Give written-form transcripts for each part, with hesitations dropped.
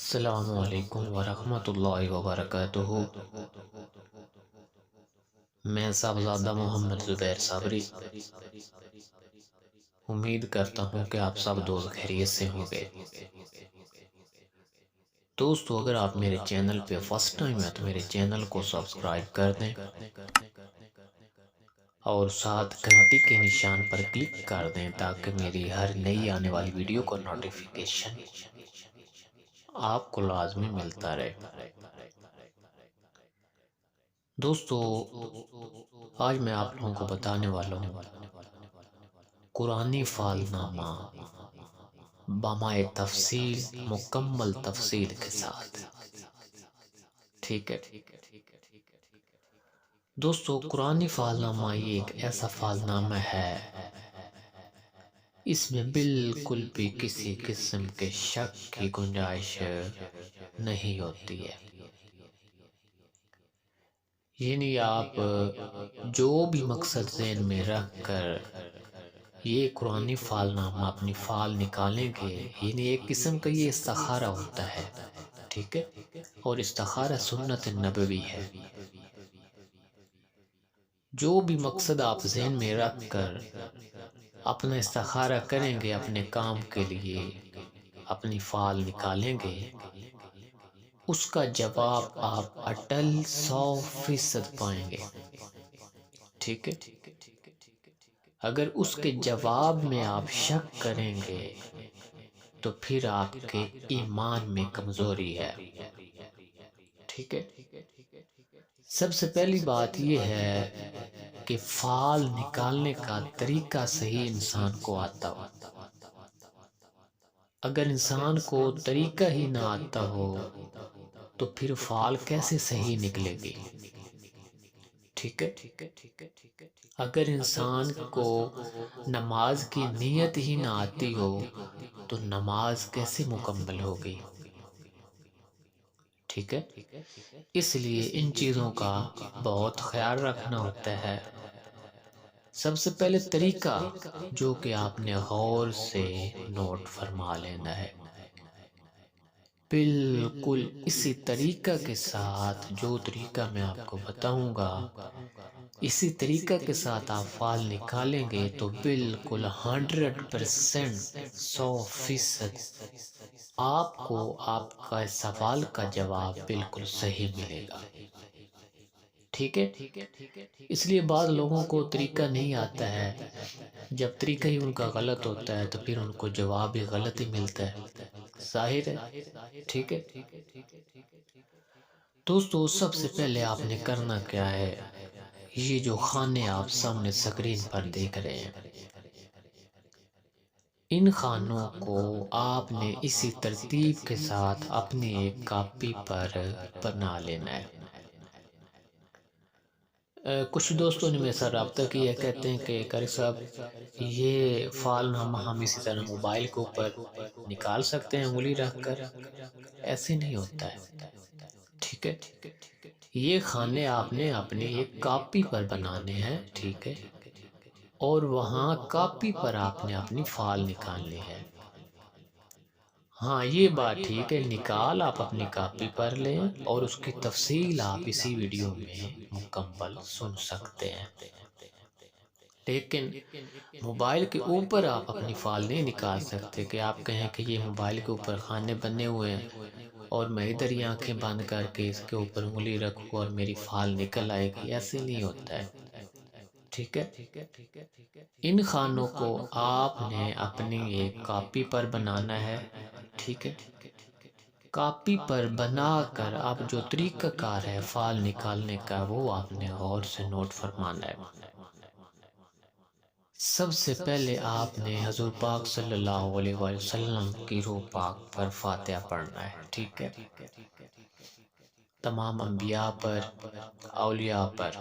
السلام علیکم ورحمۃ اللہ وبرکاتہ۔ میں صاحبزادہ محمد زبیر صابری امید کرتا ہوں کہ آپ سب دوست خیریت سے ہوں گے۔ دوستو، اگر آپ میرے چینل پہ فرسٹ ٹائم ہے تو میرے چینل کو سبسکرائب کر دیں اور ساتھ گھنٹی کے نشان پر کلک کر دیں تاکہ میری ہر نئی آنے والی ویڈیو کو نوٹیفیکیشن آپ کو لازمی ملتا رہے۔ دوستو، آج میں آپ لوگوں کو بتانے والا ہوں قرآنی فال نامہ بمائے تفصیل، مکمل تفصیل کے ساتھ۔ ٹھیک ہے دوستو، قرآنی فال نامہ یہ ایک ایسا فال نامہ ہے، اس میں بالکل بھی کسی قسم کے شک کی گنجائش نہیں ہوتی ہے۔ یعنی آپ جو بھی مقصد ذہن میں رکھ کر یہ قرآنی فال نامہ اپنی فال نکالیں گے، یعنی ایک قسم کا یہ استخارہ ہوتا ہے، ٹھیک ہے، اور استخارہ سنت نبوی ہے۔ جو بھی مقصد آپ ذہن میں رکھ کر اپنا استخارہ کریں گے، اپنے کام کے لیے اپنی فال نکالیں گے، اس کا جواب آپ اٹل 100% پائیں گے، ٹھیک ہے۔ اگر اس کے جواب میں آپ شک کریں گے تو پھر آپ کے ایمان میں کمزوری ہے، ٹھیک ہے۔ سب سے پہلی بات یہ ہے کہ فال نکالنے کا طریقہ صحیح انسان کو آتا ہو۔ اگر انسان کو طریقہ ہی نہ آتا ہو تو پھر فال کیسے صحیح نکلے گی، ٹھیک ہے۔ اگر انسان کو نماز کی نیت ہی نہ آتی ہو تو نماز کیسے مکمل ہوگی، ٹھیک ہے۔ اس لیے ان چیزوں کا بہت خیال رکھنا ہوتا ہے۔ سب سے پہلے طریقہ جو کہ آپ نے غور سے نوٹ فرما لینا ہے، بالکل اسی طریقہ کے ساتھ جو طریقہ میں آپ کو بتاؤں گا، اسی طریقہ کے ساتھ آپ فال نکالیں گے تو بالکل 100%، 100% آپ کو آپ کا سوال کا جواب بالکل صحیح ملے گا، ٹھیک ہے۔ اس لیے بعض لوگوں کو طریقہ نہیں آتا ہے، جب طریقہ ہی ان کا غلط ہوتا ہے تو پھر ان کو جواب بھی غلط ہی ملتا ہے، ظاہر ہے، ٹھیک ہے۔ دوستو، سب سے پہلے آپ نے کرنا کیا ہے، یہ جو خانے آپ سامنے سکرین پر دیکھ رہے ہیں، ان خانوں کو آپ نے اسی ترتیب کے ساتھ اپنی ایک کاپی پر بنا لینا ہے۔ کچھ دوستوں نے میرے ساتھ رابطہ کیا، کہتے ہیں کہ قاری صاحب یہ فال نامہ ہم اسی طرح موبائل کے اوپر نکال سکتے ہیں انگلی رکھ کر؟ ایسے نہیں ہوتا ہے، ٹھیک ہے۔ یہ خانے آپ نے اپنی ایک کاپی پر بنانے ہیں، ٹھیک ہے، اور وہاں کاپی پر آپ نے اپنی فال نکالنی ہے۔ ہاں، یہ بات ٹھیک ہے، نکال آپ اپنی کاپی پر لیں اور اس کی تفصیل آپ اسی ویڈیو میں مکمل سن سکتے ہیں، لیکن موبائل کے اوپر آپ اپنی فال نہیں نکال سکتے کہ آپ کہیں کہ یہ موبائل کے اوپر خانے بنے ہوئے ہیں اور میں ادھر ہی آنکھیں بند کر کے اس کے اوپر انگلی رکھوں اور میری فال نکل آئے گی، ایسے نہیں ہوتا ہے، ٹھیک ہے۔ ان خانوں کو آپ نے اپنی ایک کاپی پر بنانا ہے، ٹھیک ہے۔ کاپی پر بنا کر اب جو طریقہ کار ہے فال نکالنے کا وہ آپ نے غور سے نوٹ فرمانا ہے۔ سب سے پہلے آپ نے حضور پاک صلی اللہ علیہ وسلم کی روح پاک پر فاتحہ پڑھنا ہے، ٹھیک ہے۔ تمام انبیاء پر، اولیاء پر،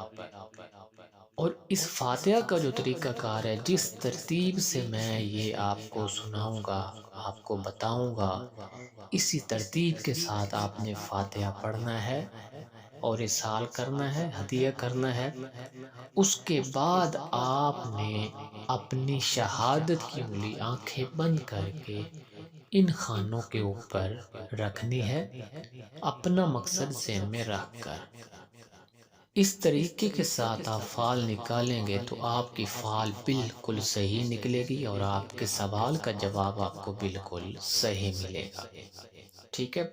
اور اس فاتحہ کا جو طریقہ کار ہے، جس ترتیب سے میں یہ آپ کو سناؤں گا، آپ کو بتاؤں گا، اسی ترتیب کے ساتھ آپ نے فاتحہ پڑھنا ہے اور ارسال کرنا ہے، ہدیہ کرنا ہے۔ اس کے بعد آپ نے اپنی شہادت کی انگلی آنکھیں بند کر کے ان خانوں کے اوپر رکھنی ہے اپنا مقصد ذہن میں رکھ کر۔ اس طریقے کے ساتھ آپ فعل نکالیں گے تو آپ کی فعل بالکل صحیح نکلے گی اور آپ کے سوال کا جواب آپ کو بالکل صحیح ملے گا۔ ٹھیک ہے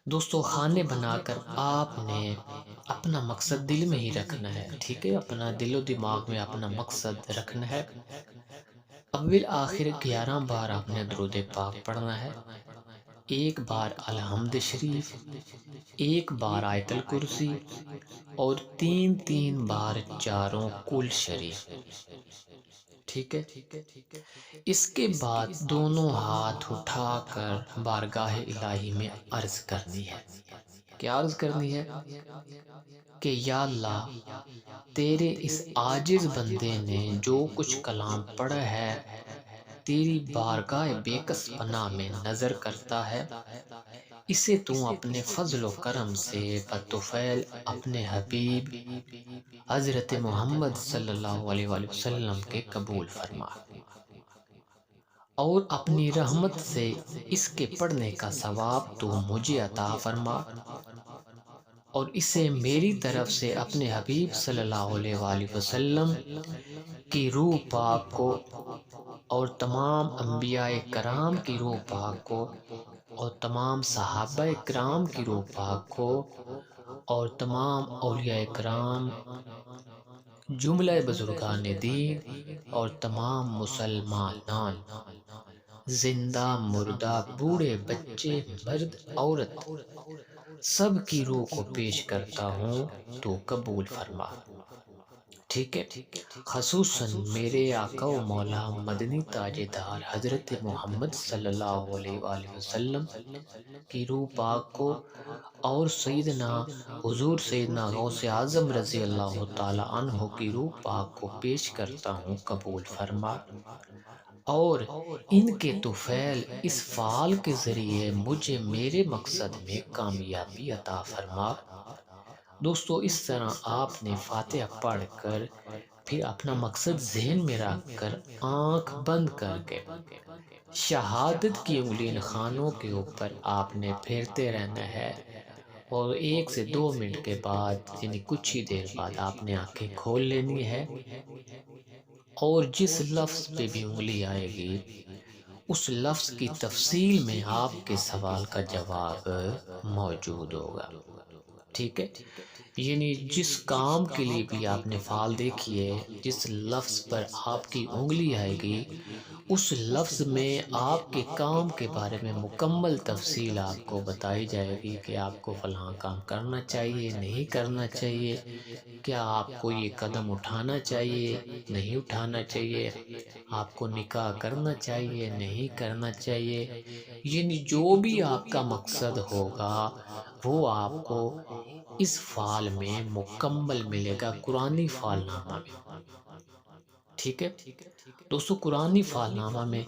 دوستو، خانے بنا کر آپ نے اپنا مقصد دل میں ہی رکھنا ہے۔ ٹھیک ہے، اپنا دل و دماغ میں اپنا مقصد رکھنا ہے۔ اول آخر 11 بار آپ نے درود پاک پڑھنا ہے، ایک بار الحمد شریف، ایک بار آیت الکرسی اور 3 بار چاروں کل شریف۔ ٹھیک ہے، اس کے بعد دونوں ہاتھ اٹھا کر بارگاہ الہی میں عرض کرنی ہے۔ کیا عرض کرنی ہے؟ کہ یا اللہ، تیرے اس عاجز بندے نے جو کچھ کلام پڑھا ہے تیری بارگاہ بے کس پناہ میں نظر کرتا ہے، اسے تو اپنے فضل و کرم سے بطفیل اپنے حبیب حضرت محمد صلی اللہ علیہ وآلہ وسلم کے قبول فرما، اور اپنی رحمت سے اس کے پڑھنے کا ثواب تو مجھے عطا فرما، اور اسے میری طرف سے اپنے حبیب صلی اللہ علیہ وآلہ وسلم کی روح پاک کو اور تمام انبیاء کرام کی روح پاک کو اور تمام صحابہ کرام کی روح پاک کو اور تمام اولیاء کرام، جملہ بزرگان دین اور تمام مسلمانان، زندہ مردہ، بوڑھے بچے، مرد عورت، سب کی روح کو پیش کرتا ہوں تو قبول فرما۔ ٹھیک ہے، خصوصاً میرے آقا و مولا مدنی تاجدار حضرت محمد صلی اللہ علیہ وآلہ وسلم کی روح پاک کو اور سیدنا حضور سیدنا غوث اعظم رضی اللہ تعالی عنہ کی روح پاک کو پیش کرتا ہوں، قبول فرما، اور ان کے طفیل اس فعال کے ذریعے مجھے میرے مقصد میں کامیابی عطا فرما۔ دوستو، اس طرح آپ نے فاتحہ پڑھ کر پھر اپنا مقصد ذہن میں رکھ کر آنکھ بند کر کے شہادت کی انگلی خانوں کے اوپر آپ نے پھیرتے رہنا ہے، اور 1 سے 2 منٹ کے بعد یعنی کچھ ہی دیر بعد آپ نے آنکھیں کھول لینی ہے، اور جس لفظ پہ بھی انگلی آئے گی اس لفظ کی تفصیل میں آپ کے سوال کا جواب موجود ہوگا۔ ٹھیک ہے، یعنی جس کام کے لیے بھی آپ نے فعال دیکھیے، جس لفظ پر آپ کی انگلی آئے گی اس لفظ میں آپ کے کام کے بارے میں مکمل تفصیل آپ کو بتائی جائے گی کہ آپ کو فلاں کام کرنا چاہیے، نہیں کرنا چاہیے، کیا آپ کو یہ قدم اٹھانا چاہیے، نہیں اٹھانا چاہیے، آپ کو نکاح کرنا چاہیے، نہیں کرنا چاہیے، یعنی جو بھی آپ کا مقصد ہوگا وہ آپ کو اس فعال میں مکمل ملے گا، قرآنی فعال نامہ میں۔ ٹھیک ہے دوستو، قرآنی فعال نامہ میں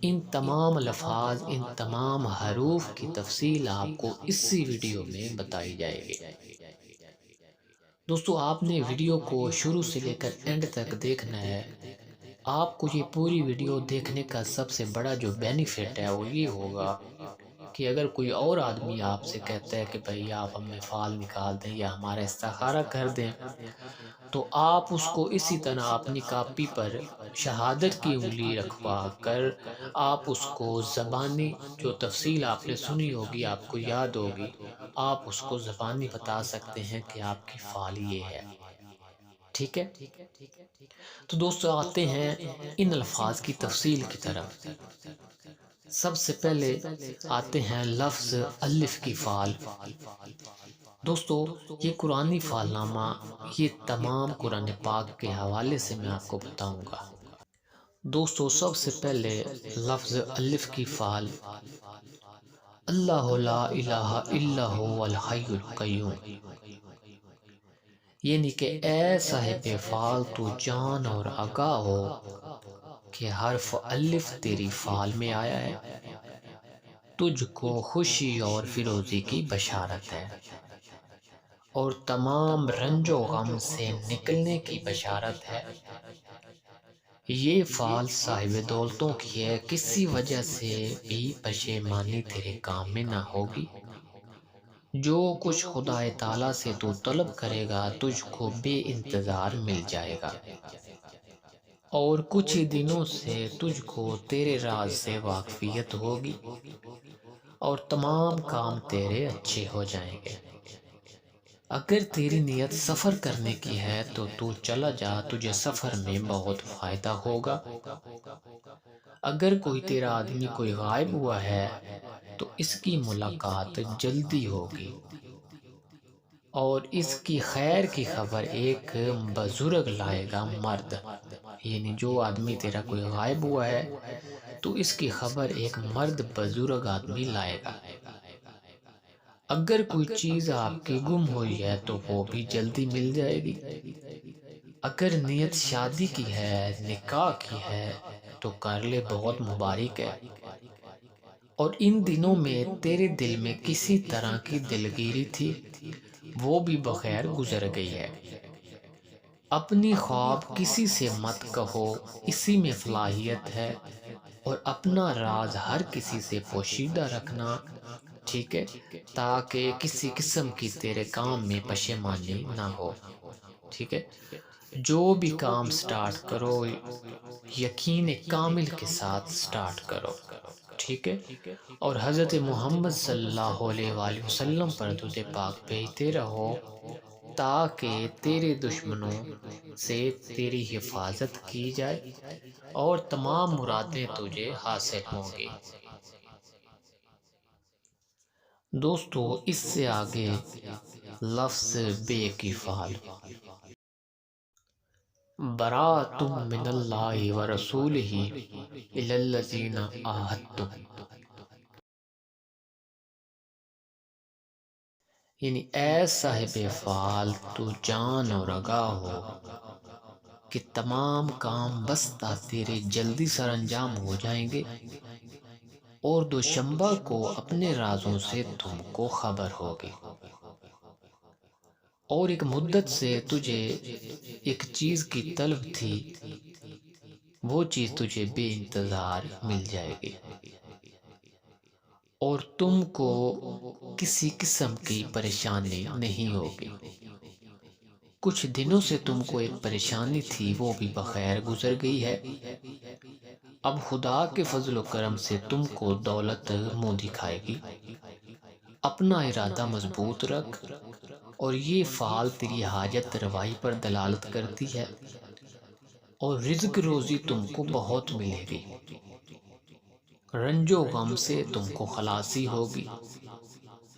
ان تمام الفاظ، ان تمام حروف کی تفصیل آپ کو اسی ویڈیو میں بتائی جائے گی۔ دوستو، آپ نے ویڈیو کو شروع سے لے کر اینڈ تک دیکھنا ہے۔ آپ کو یہ پوری ویڈیو دیکھنے کا سب سے بڑا جو بینیفٹ ہے وہ یہ ہوگا کہ اگر کوئی اور آدمی آپ سے کہتا ہے کہ بھئی آپ ہمیں فعال نکال دیں یا ہمارا استخارہ کر دیں، تو آپ اس کو اسی طرح اپنی کاپی پر شہادت کی انگلی رکھوا کر آپ اس کو زبانی جو تفصیل آپ نے سنی ہوگی، آپ کو یاد ہوگی، آپ اس کو زبانی بتا سکتے ہیں کہ آپ کی فعال یہ ہے۔ ٹھیک ہے، تو دوستو آتے ہیں ان الفاظ کی تفصیل کی طرف۔ سب سے پہلے آتے ہیں لفظ الف کی فعال۔ دوستو، یہ قرآنی فعال نامہ یہ تمام قرآن پاک کے حوالے سے میں آپ کو بتاؤں گا۔ دوستو، سب سے پہلے لفظ الف کی فعال، اللہ لا الہ الا هو الحی القیوم، یعنی کہ اے صاحب فعال تو جان اور آگاہ ہو کہ حرف الف تیری فعال میں آیا ہے، تجھ کو خوشی اور فیروزی کی بشارت ہے، اور تمام رنج و غم سے نکلنے کی بشارت ہے، یہ فعل صاحب دولتوں کی ہے، کسی وجہ سے بھی پشیمانی تیرے کام میں نہ ہوگی۔ جو کچھ خدا تعالیٰ سے تو طلب کرے گا تجھ کو بے انتظار مل جائے گا، اور کچھ ہی دنوں سے تجھ کو تیرے راز سے واقفیت ہوگی اور تمام کام تیرے اچھے ہو جائیں گے۔ اگر تیری نیت سفر کرنے کی ہے تو چلا جا، تجھے سفر میں بہت فائدہ ہوگا۔ اگر کوئی تیرا آدمی کوئی غائب ہوا ہے تو اس کی ملاقات جلدی ہوگی، اور اس کی خیر کی خبر ایک بزرگ لائے گا مرد، یعنی جو آدمی تیرا کوئی غائب ہوا ہے تو اس کی خبر ایک مرد بزرگ آدمی لائے گا۔ اگر کوئی چیز آپ کی گم ہوئی ہے تو وہ بھی جلدی مل جائے گی۔ اگر نیت شادی کی ہے، نکاح کی ہے تو کر لے، بہت مبارک ہے۔ اور ان دنوں میں تیرے دل میں کسی طرح کی دلگیری تھی، وہ بھی بخیر گزر گئی ہے۔ اپنی خواب کسی سے مت کہو، اسی میں فلاحیت ہے، اور اپنا راز ہر کسی سے پوشیدہ رکھنا، ٹھیک ہے، تاکہ کسی قسم کی تیرے کام میں پشیمانی نہ ہو، ٹھیک ہے۔ جو بھی کام سٹارٹ کرو یقین کامل کے ساتھ سٹارٹ کرو، ٹھیک ہے، اور حضرت محمد صلی اللہ علیہ وآلہ وسلم پر درود پاک بھیجتے رہو تاکہ تیرے دشمنوں سے تیری حفاظت کی جائے اور تمام مرادیں تجھے حاصل ہوں گی۔ دوستو، اس سے آگے لفظ بے کی فعل، براءۃ من اللہ ورسولہ الی الذین عاہدتم، یعنی اے صاحب فعال تو جان اور آگاہ ہو کہ تمام کام بستہ تیرے جلدی سر انجام ہو جائیں گے، اور دوشنبہ کو اپنے رازوں سے تم کو خبر ہوگی، اور ایک مدت سے تجھے ایک چیز کی طلب تھی، وہ چیز تجھے بے انتظار مل جائے گی، اور تم کو کسی قسم کی پریشانی نہیں ہوگی۔ کچھ دنوں سے تم کو ایک پریشانی تھی، وہ بھی بخیر گزر گئی ہے۔ اب خدا کے فضل و کرم سے تم کو دولت منہ دکھائے گی۔ اپنا ارادہ مضبوط رکھ، اور یہ فعل تیری حاجت روائی پر دلالت کرتی ہے، اور رزق روزی تم کو بہت ملے گی۔ رنج و غم سے تم کو خلاصی ہوگی۔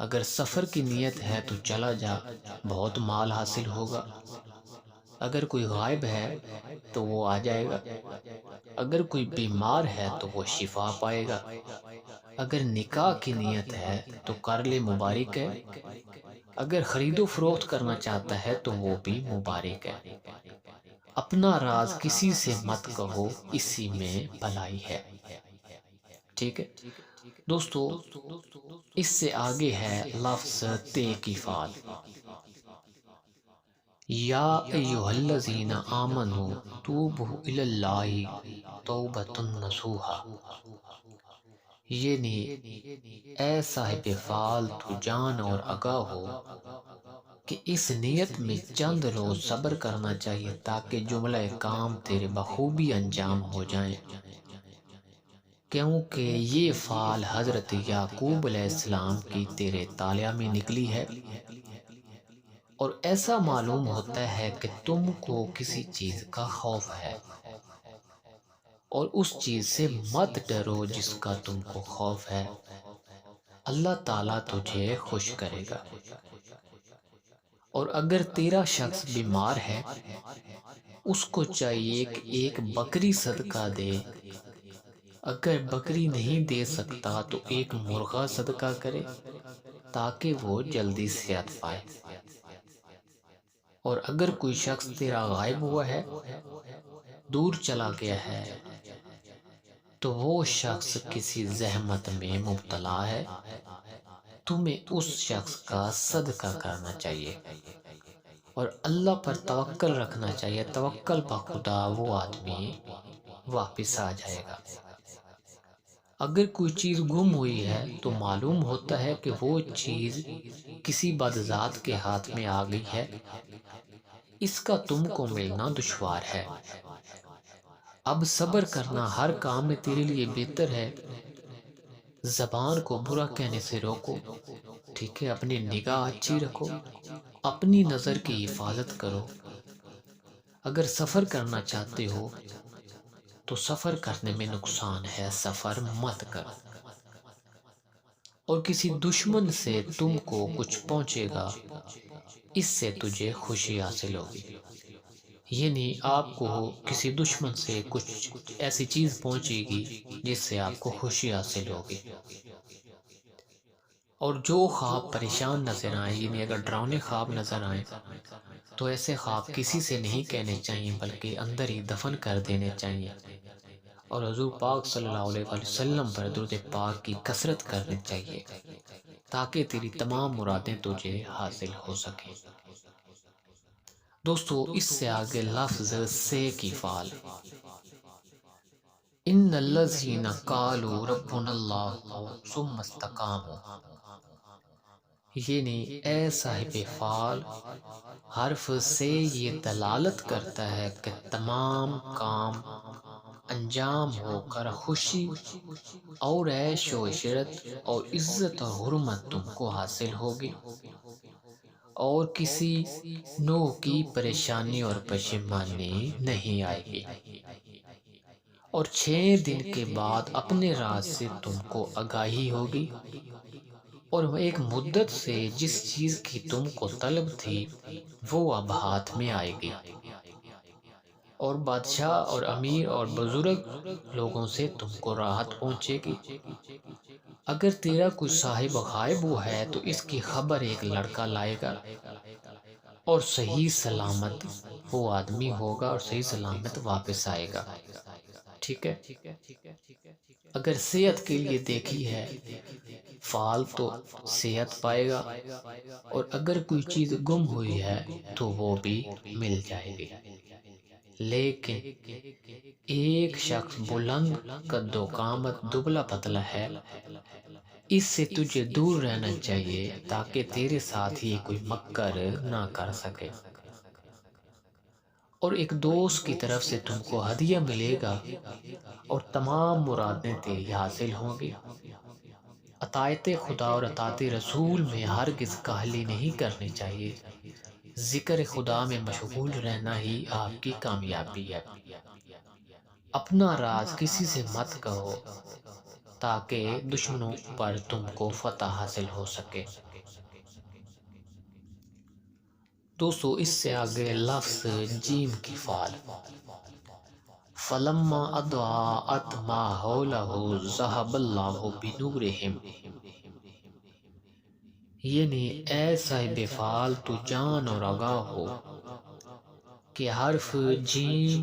اگر سفر کی نیت ہے تو چلا جا، بہت مال حاصل ہوگا۔ اگر کوئی غائب ہے تو وہ آ جائے گا۔ اگر کوئی بیمار ہے تو وہ شفا پائے گا۔ اگر نکاح کی نیت ہے تو کر لے، مبارک ہے۔ اگر خرید و فروخت کرنا چاہتا ہے تو وہ بھی مبارک ہے۔ اپنا راز کسی سے مت کہو، اسی میں بھلائی ہے، ٹھیک ہے دوستو۔ اس سے آگے ہے لفظ تے کی فعل، یا ایھا الذین آمنوا توبوا الی اللہ توبۃ نصوحا، یعنی اے صاحب فعال تو جان اور آگاہ ہو کہ اس نیت میں چند روز صبر کرنا چاہیے تاکہ جملہ کام تیرے بخوبی انجام ہو جائیں، کیونکہ یہ فعل حضرت یعقوب علیہ السلام کی تیرے طالع میں نکلی ہے، اور ایسا معلوم ہوتا ہے کہ تم کو کسی چیز کا خوف ہے، اور اس چیز سے مت ڈرو جس کا تم کو خوف ہے، اللہ تعالیٰ تجھے خوش کرے گا۔ اور اگر تیرا شخص بیمار ہے، اس کو چاہیے کہ ایک بکری صدقہ دے، اگر بکری نہیں دے سکتا تو ایک مرغا صدقہ کرے تاکہ وہ جلدی صحت پائے۔ اور اگر کوئی شخص تیرا غائب ہوا ہے، دور چلا گیا ہے، تو وہ شخص کسی زحمت میں مبتلا ہے، تمہیں اس شخص کا صدقہ کرنا چاہیے، اور اللہ پر توکل رکھنا چاہیے۔ توکل بخدا وہ آدمی واپس آ جائے گا۔ اگر کوئی چیز گم ہوئی ہے تو معلوم ہوتا ہے کہ وہ چیز کسی بدذات کے ہاتھ میں آ گئی ہے، اس کا تم کو ملنا دشوار ہے۔ اب صبر کرنا ہر کام میں تیرے لیے بہتر ہے۔ زبان کو برا کہنے سے روکو، ٹھیک ہے؟ اپنی نگاہ اچھی رکھو، اپنی نظر کی حفاظت کرو۔ اگر سفر کرنا چاہتے ہو تو سفر کرنے میں نقصان ہے، سفر مت کرو۔ اور کسی دشمن سے تم کو کچھ پہنچے گا، اس سے تجھے خوشی حاصل ہوگی۔ یعنی آپ کو کسی دشمن سے کچھ ایسی چیز پہنچے گی جس سے آپ کو خوشی حاصل ہوگی۔ اور جو خواب پریشان نظر آئیں، یعنی اگر ڈراؤنے خواب نظر آئیں تو ایسے خواب کسی سے نہیں کہنے چاہیے، بلکہ اندر ہی دفن کر دینے چاہیے، اور حضور پاک صلی اللہ علیہ وسلم پر درود پاک کی کثرت کرنی چاہیے تاکہ تیری تمام مرادیں تجھے حاصل ہو سکیں۔ دوستو، اس سے آگے لفظ سے کی فعل، ان الذین قالوا ربنا اللہ ثم استقاموا، یعنی اے صاحب فعل، حرف سے یہ دلالت کرتا ہے کہ تمام کام انجام ہو کر خوشی اور عیش و عشرت اور عزت اور حرمت تم کو حاصل ہوگی، اور کسی نوع کی پریشانی اور پشیمانی نہیں آئے گی، اور 6 دن کے بعد اپنے راز سے تم کو آگاہی ہوگی، اور ایک مدت سے جس چیز کی تم کو طلب تھی وہ اب ہاتھ میں آئے گی، اور بادشاہ اور امیر اور بزرگ لوگوں سے تم کو راحت پہنچے گی۔ اگر تیرا کوئی صاحب غائب ہے تو اس کی خبر ایک لڑکا لائے گا، اور صحیح سلامت وہ آدمی ہوگا اور صحیح سلامت واپس آئے گا، ٹھیک ہے؟ اگر صحت کے لیے دیکھی ہے فعال تو صحت پائے گا، اور اگر کوئی چیز گم ہوئی ہے تو وہ بھی مل جائے گی۔ لیکن ایک شخص بلند قد و قامت دبلا پتلا ہے، اس سے تجھے دور رہنا چاہیے تاکہ تیرے ساتھ یہ کوئی مکر نہ کر سکے، اور ایک دوست کی طرف سے تم کو ہدیہ ملے گا اور تمام مرادیں تیری حاصل ہوں گی۔ اطاعت خدا اور اطاعت رسول میں ہرگز کاہلی نہیں کرنی چاہیے، ذکر خدا میں مشغول رہنا ہی آپ کی کامیابی ہے۔ اپنا راز کسی سے مت کہو تاکہ دشمنوں پر تم کو فتح حاصل ہو سکے۔ دوستو، اس سے آگے لفظ جیم کی فعل، فَلَمَّا أَضَاءَتْ مَا حَوْلَهُ ذَهَبَ اللَّهُ بِنُورِهِمْ، یعنی اے صاحب فعل تو جان اور آگاہ ہو کہ حرف جیم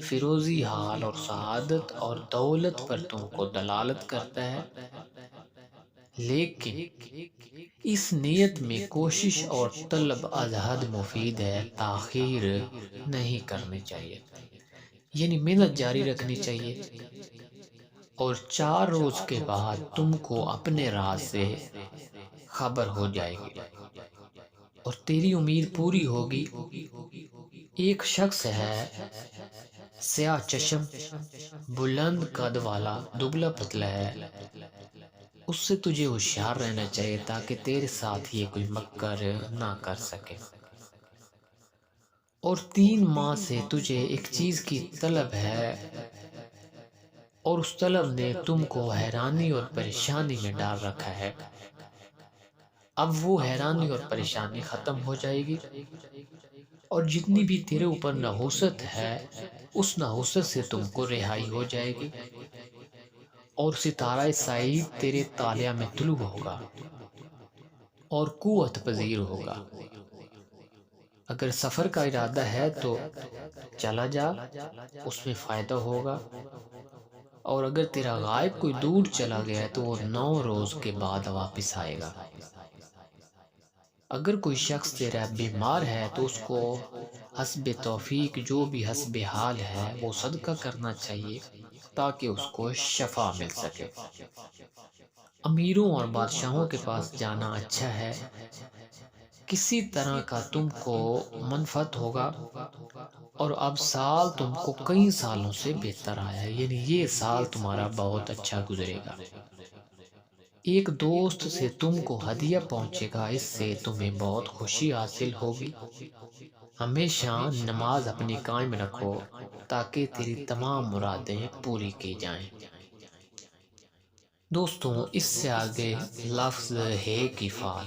فیروزی حال اور سعادت اور دولت پر تم کو دلالت کرتا ہے، لیکن اس نیت میں کوشش اور طلب از حد مفید ہے، تاخیر نہیں کرنی چاہیے، یعنی محنت جاری رکھنی چاہیے، اور 4 روز کے بعد تم کو اپنے راز سے خبر ہو جائے گی اور تیری امید پوری ہوگی۔ ایک شخص ہے، سیاہ چشم، بلند قد والا، دبلا پتلا ہے، اس سے تجھے ہوشیار رہنا چاہیے تاکہ تیرے ساتھ یہ کوئی مکر نہ کر سکے، اور 3 ماہ سے تجھے ایک چیز کی طلب ہے، اور اس طلب نے تم کو حیرانی اور پریشانی میں ڈال رکھا ہے، اب وہ حیرانی اور پریشانی ختم ہو جائے گی، اور جتنی بھی تیرے اوپر نحوست ہے اس نحوست سے تم کو رہائی ہو جائے گی، اور ستارہ سعید تیرے طالع میں طلوع ہوگا اور قوت پذیر ہوگا۔ اگر سفر کا ارادہ ہے تو چلا جا، اس میں فائدہ ہوگا، اور اگر تیرا غائب کوئی دور چلا گیا ہے تو وہ 9 روز کے بعد واپس آئے گا۔ اگر کوئی شخص تیرا بیمار ہے تو اس کو حسب توفیق جو بھی حسب حال ہے وہ صدقہ کرنا چاہیے تاکہ اس کو شفا مل سکے۔ امیروں اور بادشاہوں کے پاس جانا اچھا ہے، کسی طرح کا تم کو منفعت ہوگا، اور اب سال تم کو کئی سالوں سے بہتر آیا ہے، یعنی یہ سال تمہارا بہت اچھا گزرے گا۔ ایک دوست سے تم کو ہدیہ پہنچے گا، اس سے تمہیں بہت خوشی حاصل ہوگی۔ ہمیشہ نماز اپنی قائم رکھو تاکہ تیری تمام مرادیں پوری کی جائیں۔ دوستوں، اس سے آگے لفظ ہے کی فعل،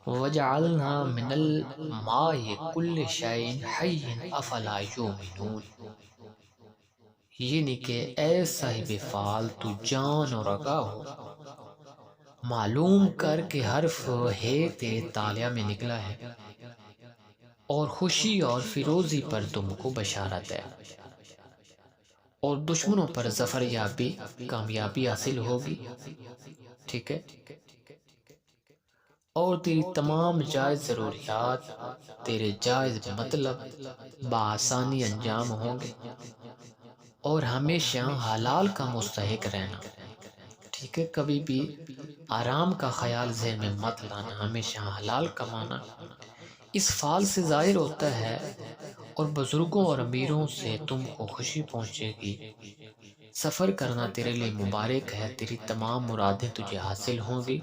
وَجَعَلْنَا مِنَ الْمَاءِ كُلِّ شَيْءٍ حَيٍّ أَفَلَا يُؤْمِنُونَ، یعنی کہ اے صاحب فعل تو جان اور آگاہ ہو، معلوم کر کہ حرف ہے تیرے تالیہ میں نکلا ہے، اور خوشی اور فیروزی پر تم کو بشارت ہے، اور دشمنوں پر ظفر یابی کامیابی حاصل ہوگی، ٹھیک ہے، اور تیری تمام جائز ضروریات، تیرے جائز مطلب بآسانی انجام ہوں گے، اور ہمیشہ حلال کا مستحق رہنا، ٹھیک ہے، کبھی بھی آرام کا خیال ذہن میں مت لانا، ہمیشہ حلال کمانا۔ اس فعل سے ظاہر ہوتا ہے اور بزرگوں اور امیروں سے تم کو خوشی پہنچے گی، سفر کرنا تیرے لیے مبارک ہے، تیری تمام مرادیں تجھے حاصل ہوں گی،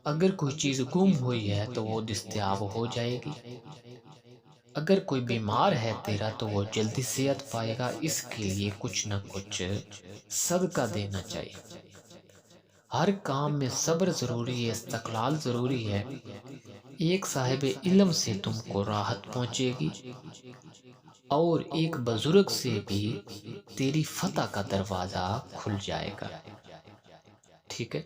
اگر کوئی چیز گم ہوئی ہے تو وہ دستیاب ہو جائے گی، اگر کوئی بیمار ہے تیرا تو وہ جلدی صحت پائے گا، اس کے لیے کچھ نہ کچھ صدقہ دینا چاہیے۔ ہر کام میں صبر ضروری ہے، استقلال ضروری ہے۔ ایک صاحب علم سے تم کو راحت پہنچے گی، اور ایک بزرگ سے بھی تیری فتح کا دروازہ کھل جائے گا، ٹھیک ہے،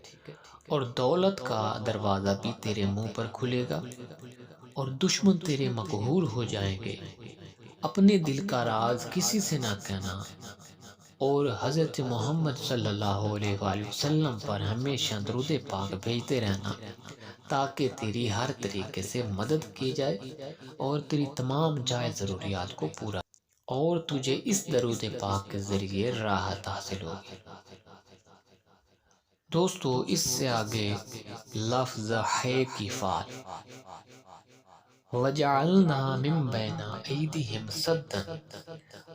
اور دولت کا دروازہ بھی تیرے منہ پر کھلے گا، اور دشمن تیرے مقہور ہو جائیں گے۔ اپنے دل کا راز کسی سے نہ کہنا، اور حضرت محمد صلی اللہ علیہ وآلہ وسلم پر ہمیشہ درود پاک بھیجتے رہنا تاکہ تیری ہر طریقے سے مدد کی جائے اور تیری تمام جائز ضروریات کو پورا، اور تجھے اس درود پاک کے ذریعے راحت حاصل ہوگی۔ دوستو، اس سے آگے لفظ ہے کی فعل، وَجَعَلْنَا مِن بَيْنَ أَيْدِيهِمْ سَدًّا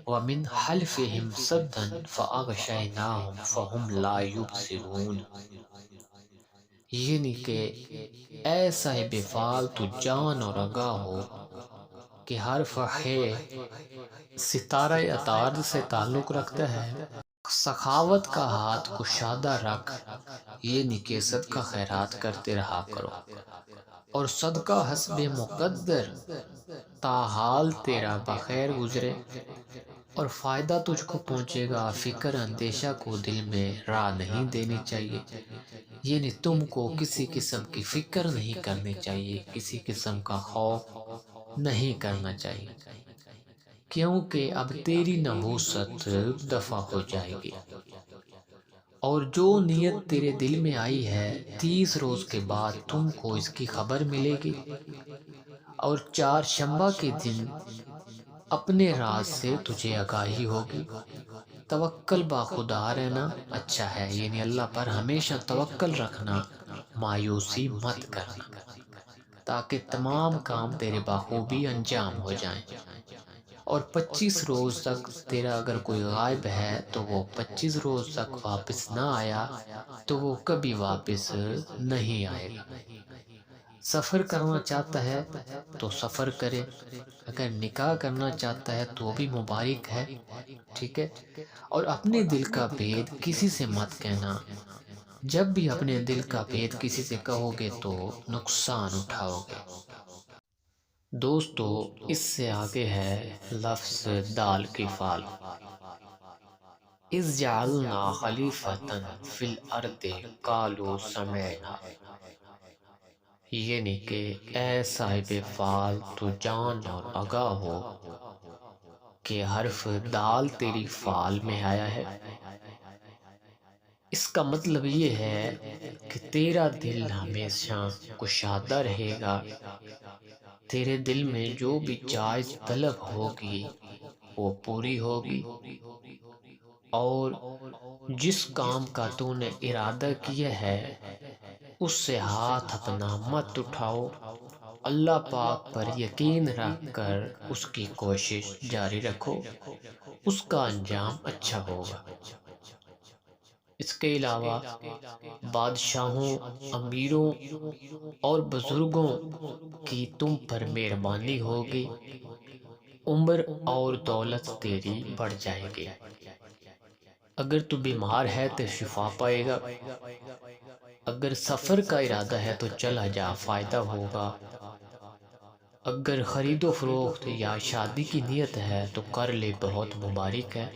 وَمِنْ خَلْفِهِمْ سَدًّا فَأَغْشَيْنَاهُمْ فَهُمْ لَا يُبْصِرُونَ، یعنی کہ اے صاحب فعل تو جان اور آگاہ ہو کہ حرف ہے ستارہ عطارد سے تعلق رکھتا ہے۔ سخاوت کا ہاتھ کشادہ رکھ، یعنی کہ صدقہ خیرات کرتے رہا کرو، اور صدقہ حسب مقدر تاحال تیرا بخیر گزرے، اور فائدہ تجھ کو پہنچے گا، فکر اندیشہ کو دل میں راہ نہیں دینی چاہیے، یعنی تم کو کسی قسم کی فکر نہیں کرنی چاہیے، کسی قسم کا خوف نہیں کرنا چاہیے، کیونکہ اب تیری نحوست دفع ہو جائے گی، اور جو نیت تیرے دل میں آئی ہے 30 روز کے بعد تم کو اس کی خبر ملے گی، اور چہارشنبہ کے دن اپنے راز سے تجھے آگاہی ہوگی۔ توکل با خدا رہنا اچھا ہے، یعنی اللہ پر ہمیشہ توکل رکھنا، مایوسی مت کرنا، تاکہ تمام کام تیرے بخوبی انجام ہو جائیں، اور 25 روز تک تیرا اگر کوئی غائب ہے تو وہ 25 روز تک واپس نہ آیا تو وہ کبھی واپس نہیں آئے گا۔ سفر کرنا چاہتا ہے تو سفر کرے، اگر نکاح کرنا چاہتا ہے تو بھی مبارک ہے، ٹھیک ہے، اور اپنے دل کا بھید کسی سے مت کہنا، جب بھی اپنے دل کا بھید کسی سے کہو گے تو نقصان اٹھاؤ گے۔ دوستو، اس سے آگے ہے لفظ دال کی فعل، اِذْ جَعَلْنَا خَلِیفَةً فِی الْأَرْضِ قَالُوا سَمِعْنَا، یعنی کہ اے صاحب فعل تو جان اور آگاہ ہو کہ حرف دال تیری فعل میں آیا ہے، اس کا مطلب یہ ہے کہ تیرا دل ہمیشہ کشادہ رہے گا، تیرے دل میں جو بھی جائز طلب ہوگی وہ پوری ہوگی، اور جس کام کا تو نے ارادہ کیا ہے اس سے ہاتھ اپنا مت اٹھاؤ، اللہ پاک پر یقین رکھ کر اس کی کوشش جاری رکھو، اس کا انجام اچھا ہوگا۔ اس کے علاوہ بادشاہوں، امیروں اور بزرگوں کی تم پر مہربانی ہوگی، عمر اور دولت تیری بڑھ جائے گی۔ اگر تو بیمار ہے تو شفا پائے گا، اگر سفر کا ارادہ ہے تو چلا جا، فائدہ ہوگا، اگر خرید و فروخت یا شادی کی نیت ہے تو کر لے، بہت مبارک ہے،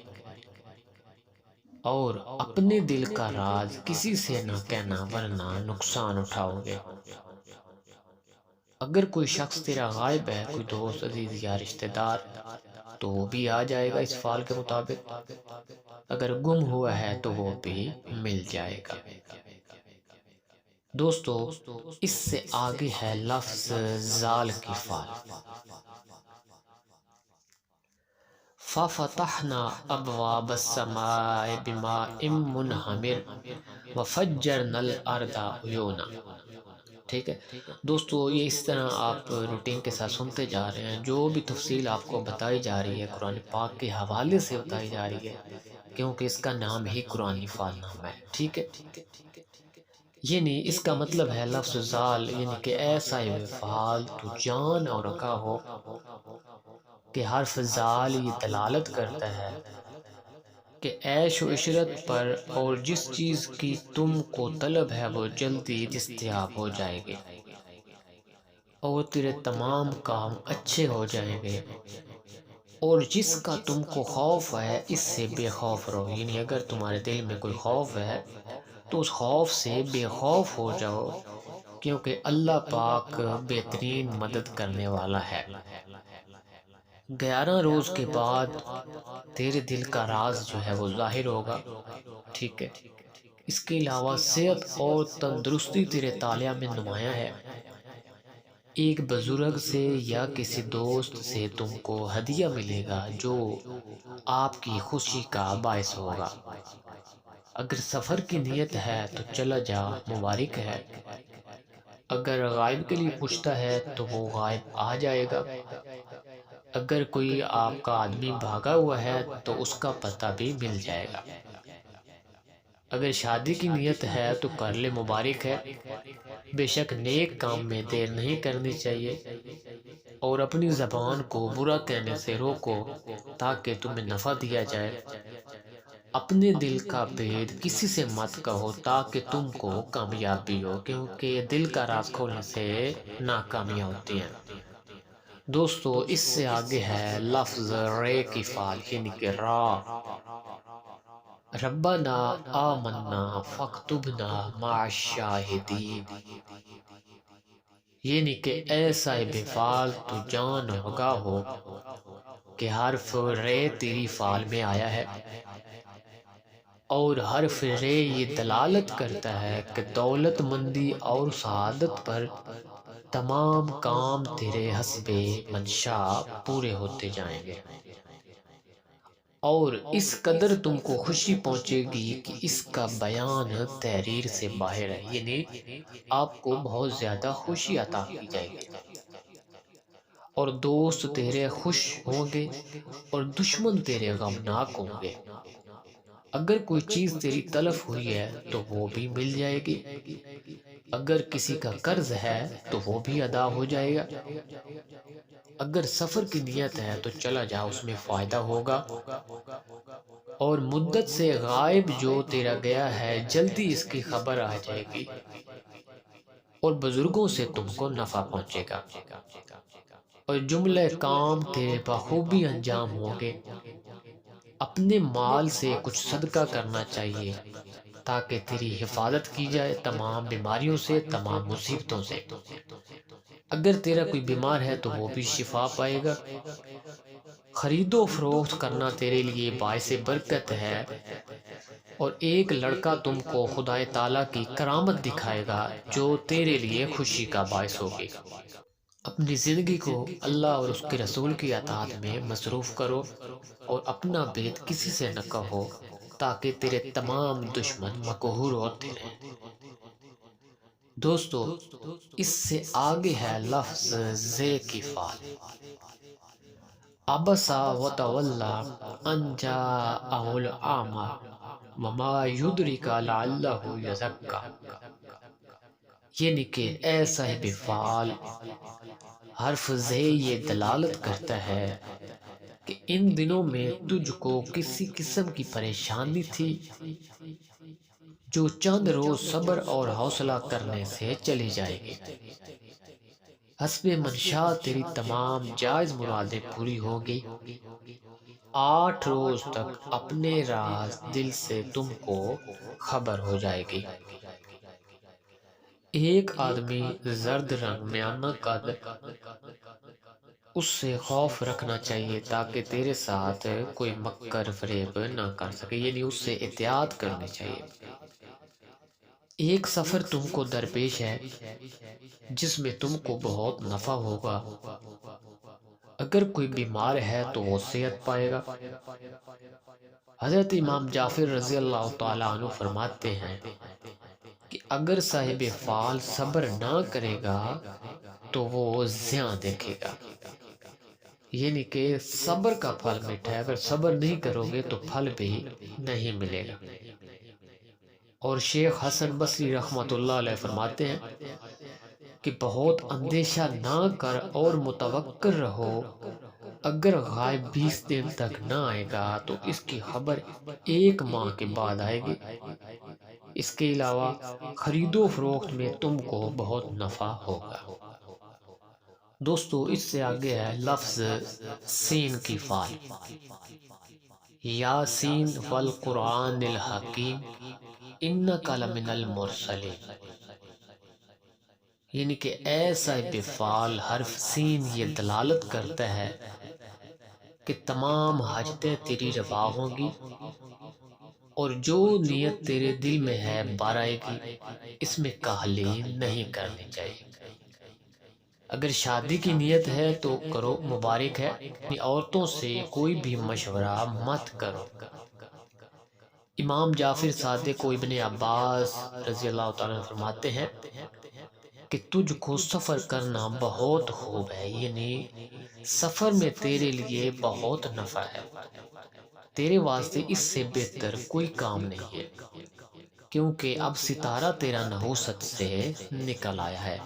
اور اپنے دل کا راز کسی سے نہ کہنا ورنہ نقصان اٹھاؤ گے۔ اگر کوئی شخص تیرا غائب ہے، کوئی دوست عزیز یا رشتہ دار، تو وہ بھی آ جائے گا اس فعل کے مطابق، اگر گم ہوا ہے تو وہ بھی مل جائے گا۔ دوستو، اس سے آگے ہے لفظ زال کی فعل۔ فَفَتَحْنَا أَبْوَابَ السَّمَاءِ بِمَاءٍ مُنْهَمِرٍ وَفَجَّرْنَا الْأَرْضَ عُيُونًا۔ ٹھیک ہے دوستو، یہ اس طرح آپ روٹین کے ساتھ سنتے جا رہے ہیں، جو بھی تفصیل آپ کو بتائی جا رہی ہے قرآن پاک کے حوالے سے بتائی جا رہی ہے، کیونکہ اس کا نام ہی قرآن فعل نام ہے۔ ٹھیک ہے، یعنی اس کا مطلب ہے لفظ زال، یعنی کہ ایسا فعال تو جان اور رکھا ہو، کہ حرف زال یہ دلالت کرتا ہے کہ عیش و عشرت پر، اور جس چیز کی تم کو طلب ہے وہ جلدی دستیاب ہو جائے گی، اور تیرے تمام کام اچھے ہو جائیں گے، اور جس کا تم کو خوف ہے اس سے بے خوف رہو، یعنی اگر تمہارے دل میں کوئی خوف ہے تو اس خوف سے بے خوف ہو جاؤ، کیونکہ اللہ پاک بہترین مدد کرنے والا ہے۔ 11 روز کے بعد تیرے دل کا راز جو ہے وہ ظاہر ہوگا۔ ٹھیک ہے، اس کے علاوہ صحت اور تندرستی تیرے طالعہ میں نمایاں ہے۔ ایک بزرگ سے یا کسی دوست سے تم کو ہدیہ ملے گا جو آپ کی خوشی کا باعث ہوگا۔ اگر سفر کی نیت ہے تو چلا جا، مبارک ہے، اگر غائب کے لیے پوچھتا ہے تو وہ غائب آ جائے گا، اگر کوئی آپ کا آدمی بھاگا ہوا ہے تو اس کا پتہ بھی مل جائے گا، اگر شادی کی نیت ہے تو کر لے، مبارک ہے، بے شک نیک کام میں دیر نہیں کرنی چاہیے، اور اپنی زبان کو برا کہنے سے روکو تاکہ تمہیں نفع دیا جائے، اپنے دل کا بھید کسی سے مت کہو تاکہ تم کو کامیابی ہو، کیونکہ دل کا راز کھولنے سے ناکامیاں ہوتی ہیں۔ دوستو، اس سے آگے ہے لفظ رے کی فعل، یعنی کہ را۔ ربنا آمنا فاکتبنا مع الشاہدین، یعنی کہ ایسا بے فعال تو جان ہوگا ہو کہ حرف رے تیری فعل میں آیا ہے، اور حرف رے یہ دلالت کرتا ہے کہ دولت مندی اور سعادت پر تمام کام تیرے حسب منشا پورے ہوتے جائیں گے، اور اس قدر تم کو خوشی پہنچے گی کہ اس کا بیان تحریر سے باہر ہے، یعنی آپ کو بہت زیادہ خوشی عطا کی جائے گی، اور دوست تیرے خوش ہوں گے اور دشمن تیرے غمناک ہوں گے، اگر کوئی چیز تیری تلف ہوئی ہے تو وہ بھی مل جائے گی، اگر کسی کا قرض ہے تو وہ بھی ادا ہو جائے گا، اگر سفر کی نیت ہے تو چلا جا، اس میں فائدہ ہوگا، اور مدت سے غائب جو تیرا گیا ہے جلدی اس کی خبر آ جائے گی، اور بزرگوں سے تم کو نفع پہنچے گا، اور جملہ کام تیرے بخوبی انجام ہوں گے۔ اپنے مال سے کچھ صدقہ کرنا چاہیے تاکہ تیری حفاظت کی جائے تمام بیماریوں سے، تمام مصیبتوں سے، اگر تیرا کوئی بیمار ہے تو وہ بھی شفا پائے گا، خرید و فروخت کرنا تیرے لیے باعث برکت ہے، اور ایک لڑکا تم کو خدائے تعالیٰ کی کرامت دکھائے گا جو تیرے لیے خوشی کا باعث ہوگی۔ اپنی زندگی کو اللہ اور اس کے رسول کی اطاعت میں مصروف کرو اور اپنا بیت کسی سے نہ کہو تاکہ تیرے تمام دشمن مقہور ہوتے رہیں۔ دوستو، اس سے آگے ہے لفظ زے کی فعل۔ ابسا وتولا ان جاءہ الاعمی وما یدرک لعلہ یزکا، یعنی کہ اے صاحب فعال، حرف زے یہ دلالت کرتا ہے کہ ان دنوں میں تجھ کو کسی قسم کی پریشانی تھی جو چند روز صبر اور حوصلہ کرنے سے چلی جائے گی۔ حسب منشا تیری تمام جائز مرادیں پوری ہوگی۔ 8 روز تک اپنے راز دل سے تم کو خبر ہو جائے گی۔ ایک آدمی زرد رنگ میانہ قد، اس سے خوف رکھنا چاہیے تاکہ تیرے ساتھ کوئی مکر فریب نہ کر سکے، یعنی اس سے احتیاط کرنی چاہیے۔ ایک سفر تم کو درپیش ہے جس میں تم کو بہت نفع ہوگا۔ اگر کوئی بیمار ہے تو وہ صحت پائے گا۔ حضرت امام جعفر رضی اللہ تعالیٰ عنہ فرماتے ہیں کہ اگر صاحب فعال صبر نہ کرے گا تو وہ زیاں دیکھے گا، یعنی کہ صبر کا پھل میٹھا ہے، اگر صبر نہیں کرو گے تو پھل بھی نہیں ملے گا۔ اور شیخ حسن بصری رحمۃ اللہ علیہ فرماتے ہیں کہ بہت اندیشہ نہ کر اور متوکل رہو، اگر غائب 20 دن تک نہ آئے گا تو اس کی خبر 1 ماہ کے بعد آئے گی۔ اس کے علاوہ خرید و فروخت میں تم کو بہت نفع ہوگا۔ دوستو، اس سے آگے ہے لفظ سین کی فعل۔ یاسین والقرآن الحکیم انک لمن المرسلین، یعنی کہ اے صاحب فعال، حرف سین یہ دلالت کرتا ہے کہ تمام حاجتیں تیری روا ہوں گی اور جو نیت تیرے دل میں ہے بار آئے گی، اس میں کاہلی نہیں کرنی چاہیے۔ اگر شادی کی نیت ہے تو کرو، مبارک ہے۔ عورتوں سے کوئی بھی مشورہ مت کرو۔ امام جعفر صادق و ابن عباس رضی اللہ تعالیٰ عنہ فرماتے ہیں کہ تجھ کو سفر کرنا بہت خوب ہے، یعنی سفر میں تیرے لیے بہت نفع ہے، تیرے واسطے اس سے بہتر کوئی کام نہیں ہے، کیونکہ اب ستارہ تیرا نحوست سے نکل آیا ہے۔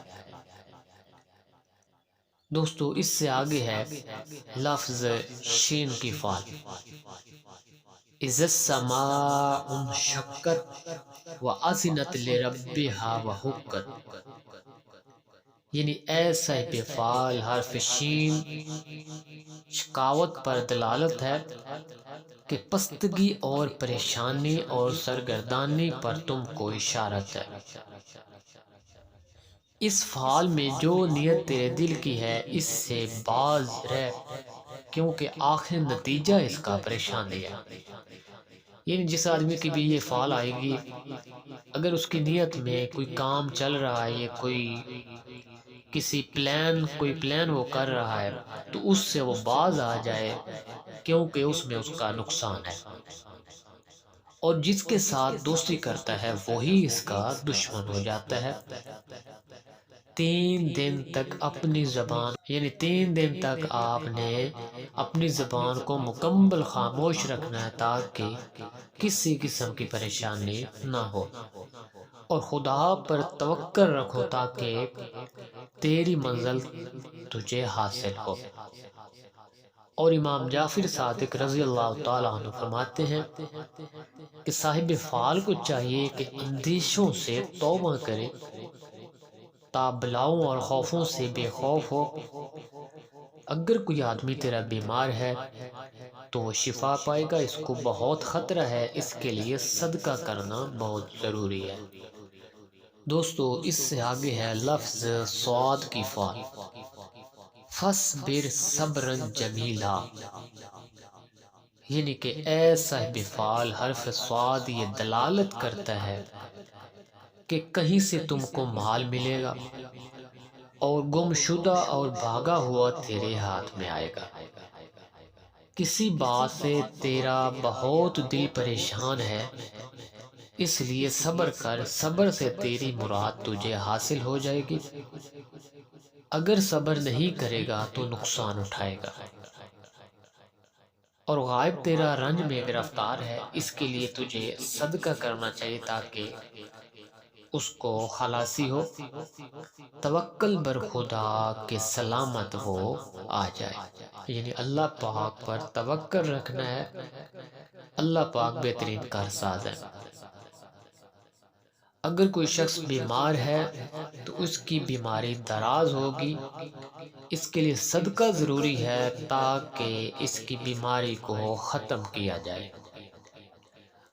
دوستو، اس سے آگے ہے لفظ شین کی فعل۔ اذا السماء انشقت واذنت لربها وحقت، یعنی اے صاحب فعال، حرف شین شقاوت پر دلالت ہے کہ پستگی اور پریشانی اور سرگردانی پر تم کو اشارت ہے۔ اس فعال میں جو نیت تیرے دل کی ہے اس سے باز رہ، کیونکہ آخر نتیجہ اس کا پریشانی ہے۔ یعنی جس آدمی کی بھی یہ فعال آئے گی، اگر اس کی نیت میں کوئی کام چل رہا ہے یا کوئی پلان وہ کر رہا ہے تو اس سے وہ باز آ جائے، کیونکہ اس میں اس کا نقصان ہے، اور جس کے ساتھ دوستی کرتا ہے وہی اس کا دشمن ہو جاتا ہے۔ 3 دن تک اپنی زبان، یعنی 3 دن تک آپ نے اپنی زبان کو مکمل خاموش رکھنا ہے تاکہ کسی قسم کی پریشانی نہ ہو، اور خدا پر توکل رکھو تاکہ تیری منزل تجھے حاصل ہو۔ اور امام جعفر صادق رضی اللہ تعالیٰ عنہ فرماتے ہیں کہ صاحب فعال کو چاہیے کہ اندیشوں سے توبہ کرے تا بلاؤں اور خوفوں سے بے خوف ہو۔ اگر کوئی آدمی تیرا بیمار ہے تو وہ شفا پائے گا، اس کو بہت خطرہ ہے، اس کے لیے صدقہ کرنا بہت ضروری ہے۔ دوستو، اس سے آگے ہے لفظ صاد کی فعل۔ فَاصْبِرْ صَبْرًا جَمِيلًا، یعنی کہ اے صاحب فعال، حرف صاد یہ دلالت کرتا ہے کہ کہیں سے تم کو مال ملے گا اور گمشدہ اور بھاگا ہوا تیرے ہاتھ میں آئے گا۔ کسی بات سے تیرا بہت دل پریشان ہے، اس لیے صبر کر، صبر سے تیری مراد تجھے حاصل ہو جائے گی۔ اگر صبر نہیں کرے گا تو نقصان اٹھائے گا، اور غائب تیرا رنج میں گرفتار ہے، اس کے لیے تجھے صدقہ کرنا چاہیے تاکہ اس کو خلاصی ہو۔ توکل بر خدا کے سلامت وہ آ جائے، یعنی اللہ پاک پر توکل رکھنا ہے۔ اللہ پاک بہترین کارساز ہے۔ اگر کوئی شخص بیمار ہے تو اس کی بیماری دراز ہوگی، اس کے لیے صدقہ ضروری ہے تاکہ اس کی بیماری کو ختم کیا جائے۔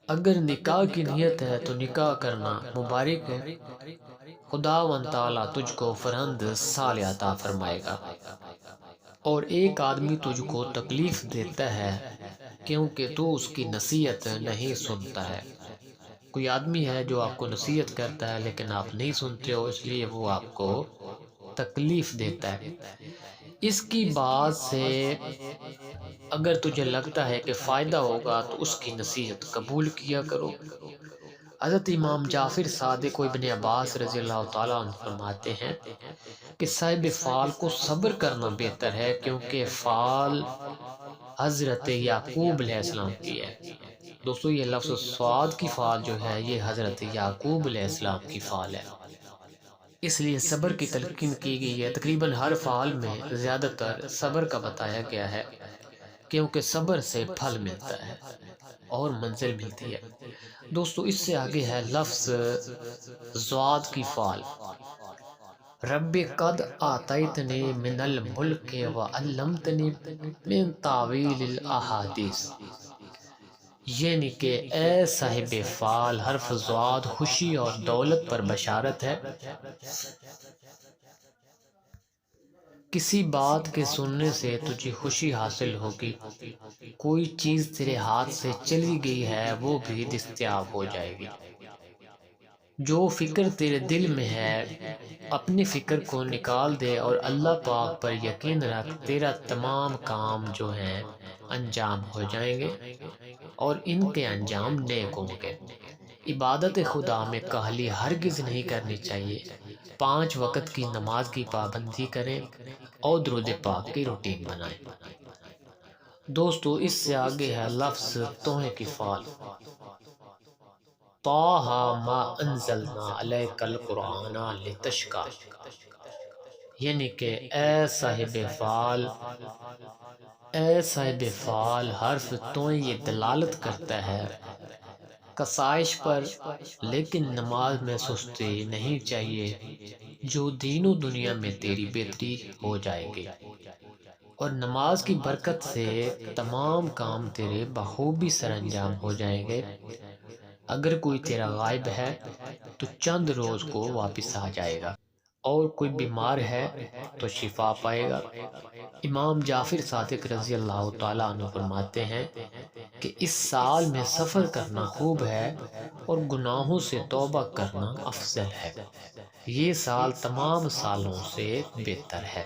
اگر نکاح کی نیت ہے تو نکاح کرنا مبارک ہے، خداوند تعالیٰ تجھ کو فرزند صالح عطا فرمائے گا۔ اور ایک آدمی تجھ کو تکلیف دیتا ہے کیونکہ تو اس کی نصیحت نہیں سنتا ہے۔ کوئی آدمی ہے جو آپ کو نصیحت کرتا ہے لیکن آپ نہیں سنتے ہو، اس لیے وہ آپ کو تکلیف دیتا ہے۔ اس کی بات سے اگر تجھے لگتا ہے کہ فائدہ ہوگا تو اس کی نصیحت قبول کیا کرو۔ حضرت امام جعفر صادق و ابن عباس رضی اللہ تعالیٰ عنہ فرماتے ہیں کہ صاحب فال کو صبر کرنا بہتر ہے، کیونکہ فال حضرت یعقوب علیہ السلام کی ہے۔ دوستو یہ لفظ سواد کی فال جو ہے یہ حضرت یعقوب علیہ السلام کی فال ہے، اس لیے صبر کی تلقین کی گئی ہے۔ تقریباً ہر فعال میں زیادہ تر صبر کا بتایا گیا ہے، کیونکہ صبر سے پھل ملتا ہے اور منزل ملتی ہے۔ دوستو اس سے آگے ہے لفظ زواد کی فعال۔ رب قد آتیتنی من الملک وعلمتنی من تعویل الاحادیث، یعنی کہ اے صاحب فال، حرف زواد خوشی اور دولت پر بشارت ہے۔ کسی بات کے سننے سے تجھے خوشی حاصل ہوگی، کوئی چیز تیرے ہاتھ سے چلی گئی ہے وہ بھی دستیاب ہو جائے گی۔ جو فکر تیرے دل میں ہے اپنی فکر کو نکال دے اور اللہ پاک پر یقین رکھ، تیرا تمام کام جو ہیں انجام ہو جائیں گے اور ان کے انجام نیک ہوں گے۔ عبادت خدا میں کاہلی ہرگز نہیں کرنی چاہیے۔ 5 وقت کی نماز کی پابندی کریں اور درود پاک کی روٹین بنائیں۔ دوستو اس سے آگے ہے لفظ توحے کی فعال۔ طٰہ ما انزلنا علیک القرآن لتشقیٰ، یعنی کہ اے صاحب فعال، اے صاحب فعال، حرف توئے یہ دلالت کرتا ہے کسائش پر، لیکن نماز میں سستی نہیں چاہیے، جو دین و دنیا میں تیری بہتری ہو جائے گی، اور نماز کی برکت سے تمام کام تیرے بخوبی سر انجام ہو جائیں گے۔ اگر کوئی تیرا غائب ہے تو چند روز کو واپس آ جائے گا، اور کوئی بیمار ہے تو شفا پائے گا۔ امام جعفر صادق رضی اللہ تعالیٰ عنہ فرماتے ہیں کہ اس سال میں سفر کرنا خوب ہے اور گناہوں سے توبہ کرنا افضل ہے، یہ سال تمام سالوں سے بہتر ہے۔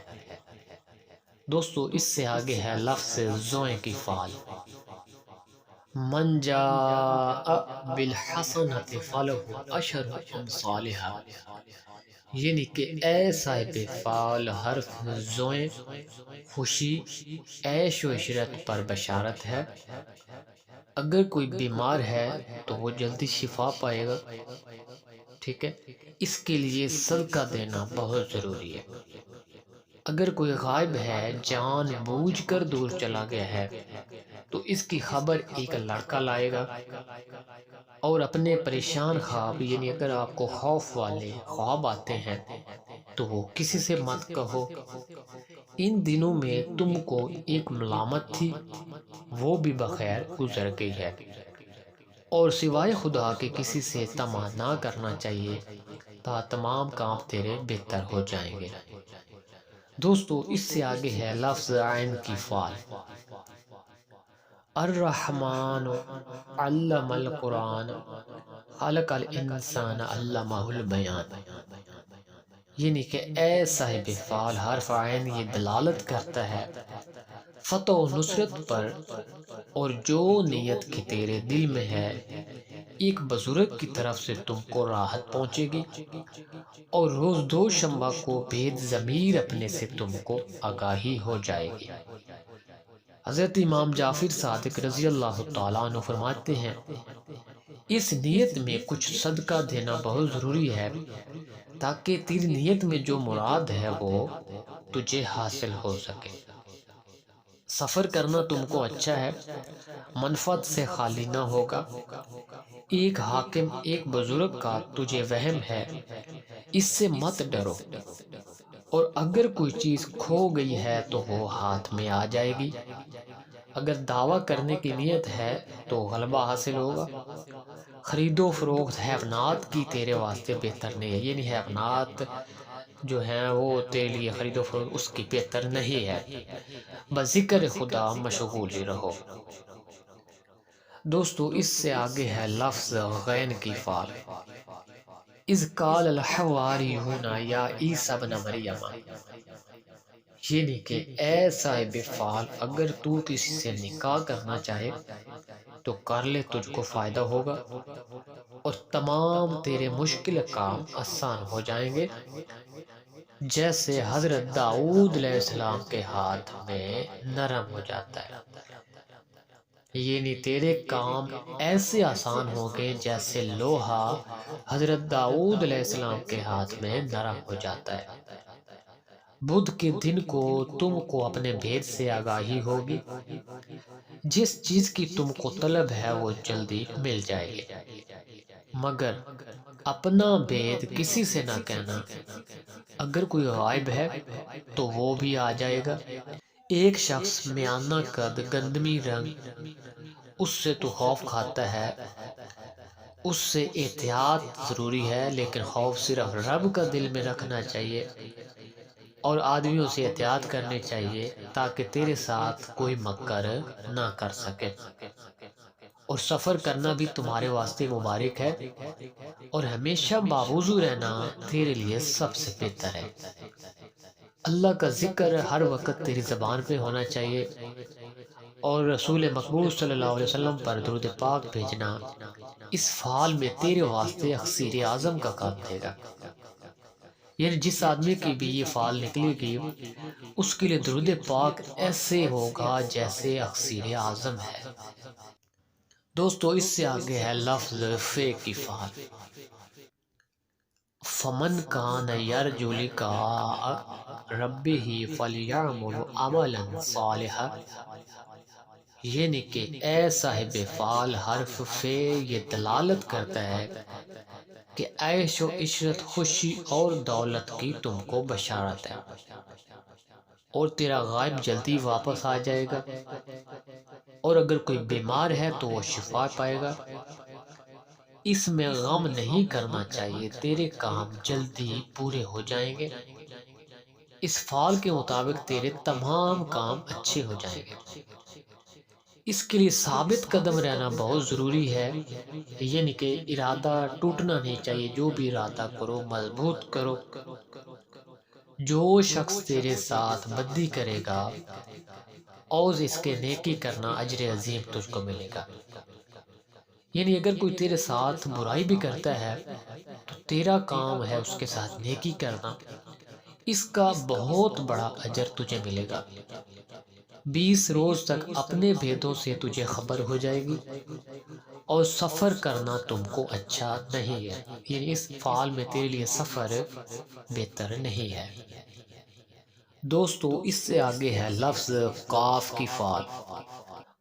دوستو اس سے آگے ہے لفظ زوئیں کی فعال۔ من جاء بالحسنۃ فلہ عشر امثالھا، یعنی کہ اے صاحب فعال، حرف زوئیں خوشی عیش و عشرت پر بشارت ہے۔ اگر کوئی بیمار ہے تو وہ جلدی شفا پائے گا، ٹھیک ہے، اس کے لیے صدقہ دینا بہت ضروری ہے۔ اگر کوئی غائب ہے، جان بوجھ کر دور چلا گیا ہے، تو اس کی خبر ایک لڑکا لائے گا، اور اپنے پریشان خواب، یعنی اگر آپ کو خوف والے خواب آتے ہیں تو وہ کسی سے مت کہو۔ ان دنوں میں تم کو ایک ملامت تھی، وہ بھی بخیر گزر گئی ہے، اور سوائے خدا کے کسی سے طمع نہ کرنا چاہیے تا تمام کام تیرے بہتر ہو جائیں گے۔ دوستو اس سے آگے ہے لفظ عین کی فعال۔ الرحمن علم القرآن خلق الانسان علمہ البیان، یعنی کہ اے صاحب فعال حرف عین یہ دلالت کرتا ہے فتح و نصرت پر، اور جو نیت کی تیرے دل میں ہے ایک بزرگ کی طرف سے تم کو راحت پہنچے گی، اور روز دو شنبہ کو بید ضمیر اپنے سے تم کو آگاہی ہو جائے گی۔ حضرت امام جعفر صادق رضی اللہ تعالیٰ عنہ فرماتے ہیں اس نیت میں کچھ صدقہ دینا بہت ضروری ہے تاکہ تیری نیت میں جو مراد ہے وہ تجھے حاصل ہو سکے۔ سفر کرنا تم کو اچھا ہے، منفعت سے خالی نہ ہوگا۔ ایک حاکم ایک بزرگ کا تجھے وہم ہے، اس سے مت ڈرو، اور اگر کوئی چیز کھو گئی ہے تو وہ ہاتھ میں آ جائے گی۔ اگر دعویٰ کرنے کی نیت ہے تو غلبہ حاصل ہوگا۔ خرید و فروخت حیوانات کی تیرے واسطے بہتر نہیں ہے، یہ نہیں حیوانات جو ہیں وہ تیرے لیے خرید و فروخت اس کی بہتر نہیں ہے، بذکر خدا مشغول ہی رہو۔ دوستو اس سے آگے ہے لفظ غین کی فعل۔ اذ قال الحواریون یا عیسی ابن مریم، یعنی کہ اے صاحب فعال اگر تو کسی سے نکاح کرنا چاہے تو کر لے، تجھ کو فائدہ ہوگا اور تمام تیرے مشکل کام آسان ہو جائیں گے، جیسے حضرت داؤد علیہ السلام کے ہاتھ میں نرم ہو جاتا ہے۔ یعنی تیرے کام ایسے آسان ہو گئے جیسے لوہا حضرت داؤد علیہ السلام کے ہاتھ میں نرم ہو جاتا ہے۔ بدھ کے دن کو تم کو اپنے بھید سے آگاہی ہوگی، جس چیز کی تم کو طلب ہے وہ جلدی مل جائے گی، مگر اپنا بھید کسی سے نہ کہنا، اگر کوئی غائب ہے تو وہ بھی آ جائے گا۔ ایک شخص میانہ قد گندمی رنگ، اس سے تو خوف کھاتا ہے، اس سے احتیاط ضروری ہے، لیکن خوف صرف رب کا دل میں رکھنا چاہیے اور آدمیوں سے احتیاط کرنی چاہیے تاکہ تیرے ساتھ کوئی مکر نہ کر سکے۔ اور سفر کرنا بھی تمہارے واسطے مبارک ہے، اور ہمیشہ باوضو رہنا تیرے لیے سب سے بہتر ہے۔ اللہ کا ذکر ہر وقت تیری زبان پہ ہونا چاہیے، اور رسول مقبول صلی اللہ علیہ وسلم پر درود پاک بھیجنا اس فعال میں تیرے واسطے اکسیر اعظم کا کام دے گا۔ یعنی جس آدمی کی بھی یہ فعال نکلے گی اس کے لیے درود پاک ایسے ہوگا جیسے اکسیر اعظم ہے۔ دوستو اس سے آگے ہے لفظ فے کی فعال۔ فمن کان یرجو لقاء ربہ فلیعمل عملا صالحا، یعنی کہ اے صاحب فعال حرف فے یہ دلالت کرتا ہے کہ عیش و عشرت خوشی اور دولت کی تم کو بشارت ہے، اور تیرا غائب جلدی واپس آ جائے گا، اور اگر کوئی بیمار ہے تو وہ شفا پائے گا۔ اس میں غم نہیں کرنا چاہیے، تیرے کام جلدی پورے ہو جائیں گے۔ اس فعال کے مطابق تیرے تمام کام اچھے ہو جائیں گے۔ اس کے لیے ثابت قدم رہنا بہت ضروری ہے، یعنی کہ ارادہ ٹوٹنا نہیں چاہیے، جو بھی ارادہ کرو مضبوط کرو۔ جو شخص تیرے ساتھ بدی کرے گا اور اس کے نیکی کرنا اجر عظیم تجھ کو ملے گا۔ یعنی اگر کوئی تیرے ساتھ برائی بھی کرتا ہے تو تیرا کام ہے اس کے ساتھ نیکی کرنا، اس کا بہت بڑا اجر تجھے ملے گا۔ 20 روز تک اپنے بھیدوں سے تجھے خبر ہو جائے گی، اور سفر کرنا تم کو اچھا نہیں ہے، یعنی اس فعال میں تیرے لیے سفر بہتر نہیں ہے۔ دوستو اس سے آگے ہے لفظ قاف کی فعال۔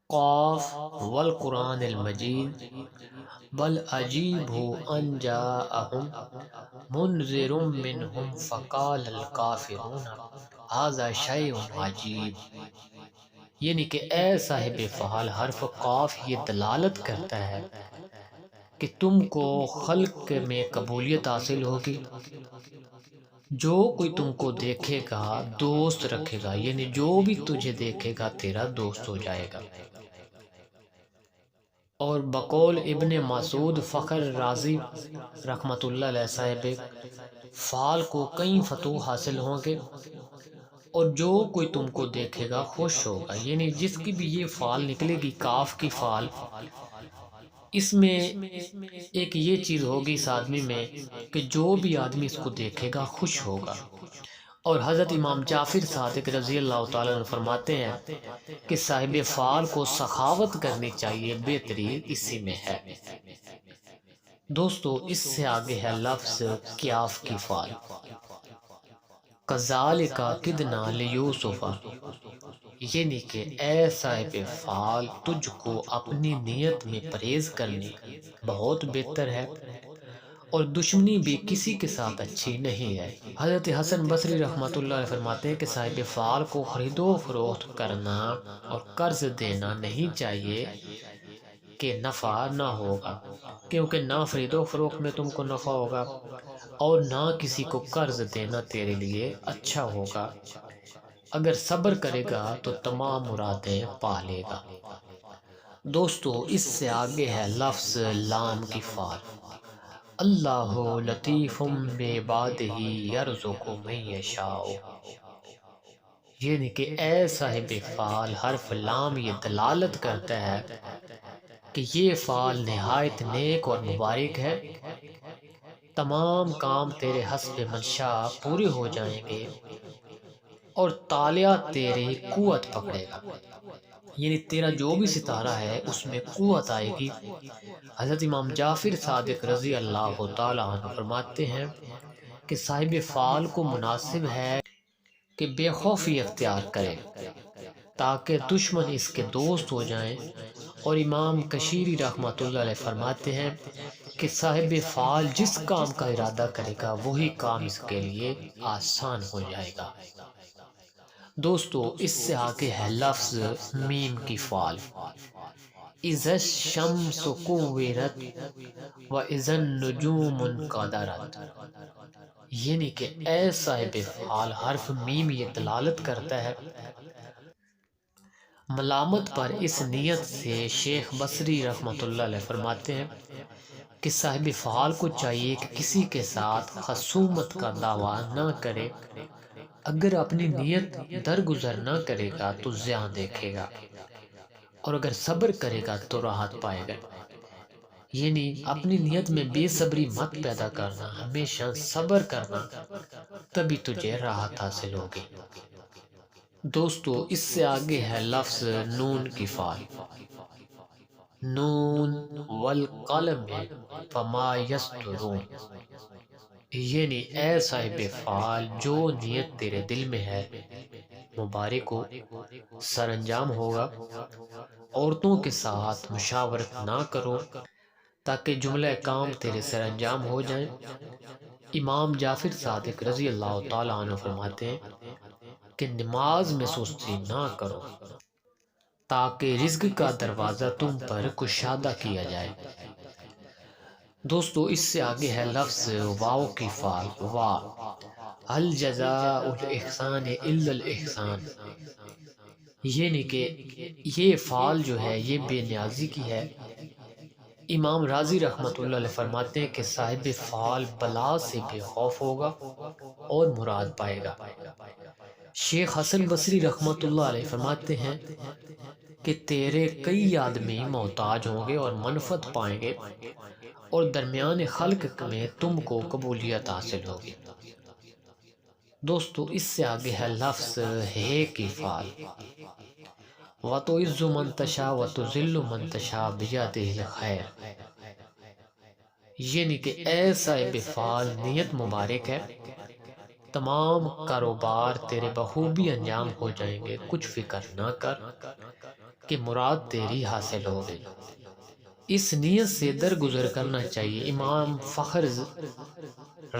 قاف والقرآن المجید بل عجیبوا ان جاءہم منذر منہم فقال الکافرون ھذا شیء عجیب، یعنی کہ اے صاحب فعال حرف قاف یہ دلالت کرتا ہے کہ تم کو خلق میں قبولیت حاصل ہوگی۔ جو کوئی تم کو دیکھے گا دوست رکھے گا، یعنی جو بھی تجھے دیکھے گا تیرا دوست ہو جائے گا۔ اور بقول ابن مسعود فخر رازی رحمۃ اللہ علیہ صاحب فال کو کئی فتوح حاصل ہوں گے، اور جو کوئی تم کو دیکھے گا خوش ہوگا۔ یعنی جس کی بھی یہ فال نکلے گی، کاف کی فال، اس میں ایک یہ چیز ہوگی اس آدمی میں کہ جو بھی آدمی اس کو دیکھے گا خوش ہوگا۔ اور حضرت امام جعفر صادق رضی اللہ تعالیٰ عنہ فرماتے ہیں کہ صاحب فال کو سخاوت کرنی چاہیے، بہترین اسی میں ہے۔ دوستو اس سے آگے ہے لفظ کیاف کی فال۔ کذالک کدنا لیوسف، یعنی کہ اے صاحب فال، تجھ کو اپنی نیت میں پرہیز کرنی بہت بہتر ہے، اور دشمنی بھی کسی کے ساتھ اچھی نہیں ہے۔ حضرت حسن بصری رحمۃ اللہ علیہ فرماتے ہیں کہ صاحب فال کو خرید و فروخت کرنا اور قرض دینا نہیں چاہیے کہ نفع نہ ہوگا، کیونکہ نہ خرید و فروخت میں تم کو نفع ہوگا اور نہ کسی کو قرض دینا تیرے لیے اچھا ہوگا۔ اگر صبر کرے گا تو تمام مرادیں پا لے گا۔ دوستو اس سے آگے ہے لفظ لام کی فال۔ اللہ لطیف بعبادہ یرزق من یشاء، یعنی کہ اے صاحب فال، حرف لام یہ دلالت کرتا ہے کہ یہ فال نہایت نیک اور مبارک ہے، تمام کام تیرے حسب منشا پورے ہو جائیں گے اور تالیہ تیری قوت پکڑے گا۔ یعنی تیرا جو بھی ستارہ ہے اس میں قوت آئے گی۔ حضرت امام جعفر صادق رضی اللہ تعالیٰ عنہ فرماتے ہیں کہ صاحب فال کو مناسب ہے کہ بے خوفی اختیار کرے تاکہ دشمن اس کے دوست ہو جائیں، اور امام کشیری رحمۃ اللہ علیہ فرماتے ہیں کہ صاحب فال جس کام کا ارادہ کرے گا وہی کام اس کے لیے آسان ہو جائے گا۔ دوستو اس سے آگے ہے لفظ میم کی فال۔ اذا الشمس کورت واذا النجوم انکدرت، یعنی کہ اے صاحب فال، حرف میم یہ دلالت کرتا ہے ملامت پر۔ اس نیت سے شیخ بصری رحمۃ اللہ علیہ فرماتے ہیں کہ صاحب فعال کو چاہیے کہ کسی کے ساتھ خصومت کا دعویٰ نہ کرے۔ اگر اپنی نیت درگزر نہ کرے گا تو زیاں دیکھے گا، اور اگر صبر کرے گا تو راحت پائے گا۔ یعنی اپنی نیت میں بے صبری مت پیدا کرنا، ہمیشہ صبر کرنا، تبھی تجھے راحت حاصل ہوگی۔ دوستو اس سے آگے ہے لفظ نون کی فعال۔ نون والقلم فما یسطرون، یعنی اے صاحب فعال، جو نیت تیرے دل میں ہے مبارک ہو، سر انجام ہوگا۔ عورتوں کے ساتھ مشاورت نہ کرو تاکہ جملہ کام تیرے سر انجام ہو جائیں۔ امام جعفر صادق رضی اللہ تعالیٰ عنہ فرماتے ہیں کہ نماز میں سستی نہ کرو تاکہ رزق کا دروازہ تم پر کشادہ کیا جائے۔ دوستو اس سے آگے ہے لفظ واو کی فعال۔ وا هل جزاء الاحسان الا الاحسان، یعنی کہ یہ فعال جو ہے یہ بے نیازی کی ہے۔ امام راضی رحمۃ اللہ علیہ فرماتے ہیں کہ صاحب فعال بلا سے بے خوف ہوگا اور مراد پائے گا۔ شیخ حسن بصری رحمۃ اللہ علیہ فرماتے ہیں کہ تیرے کئی آدمی محتاج ہوں گے اور منفعت پائیں گے، اور درمیان خلق میں تم کو قبولیت حاصل ہوگی۔ دوستو اس سے آگے ہے لفظ ہے کی فعال۔ وَتُعِزُّ مَن تَشَاءُ وَتُذِلُّ مَن تَشَاءُ بِیَدِهِ الْخَیرُ، یعنی کہ اے صاحب فعال، نیت مبارک ہے، تمام کاروبار تیرے بخوبی انجام ہو جائیں گے، کچھ فکر نہ کر کہ مراد تیری حاصل ہوگی۔ اس نیت سے درگزر کرنا چاہیے۔ امام فخر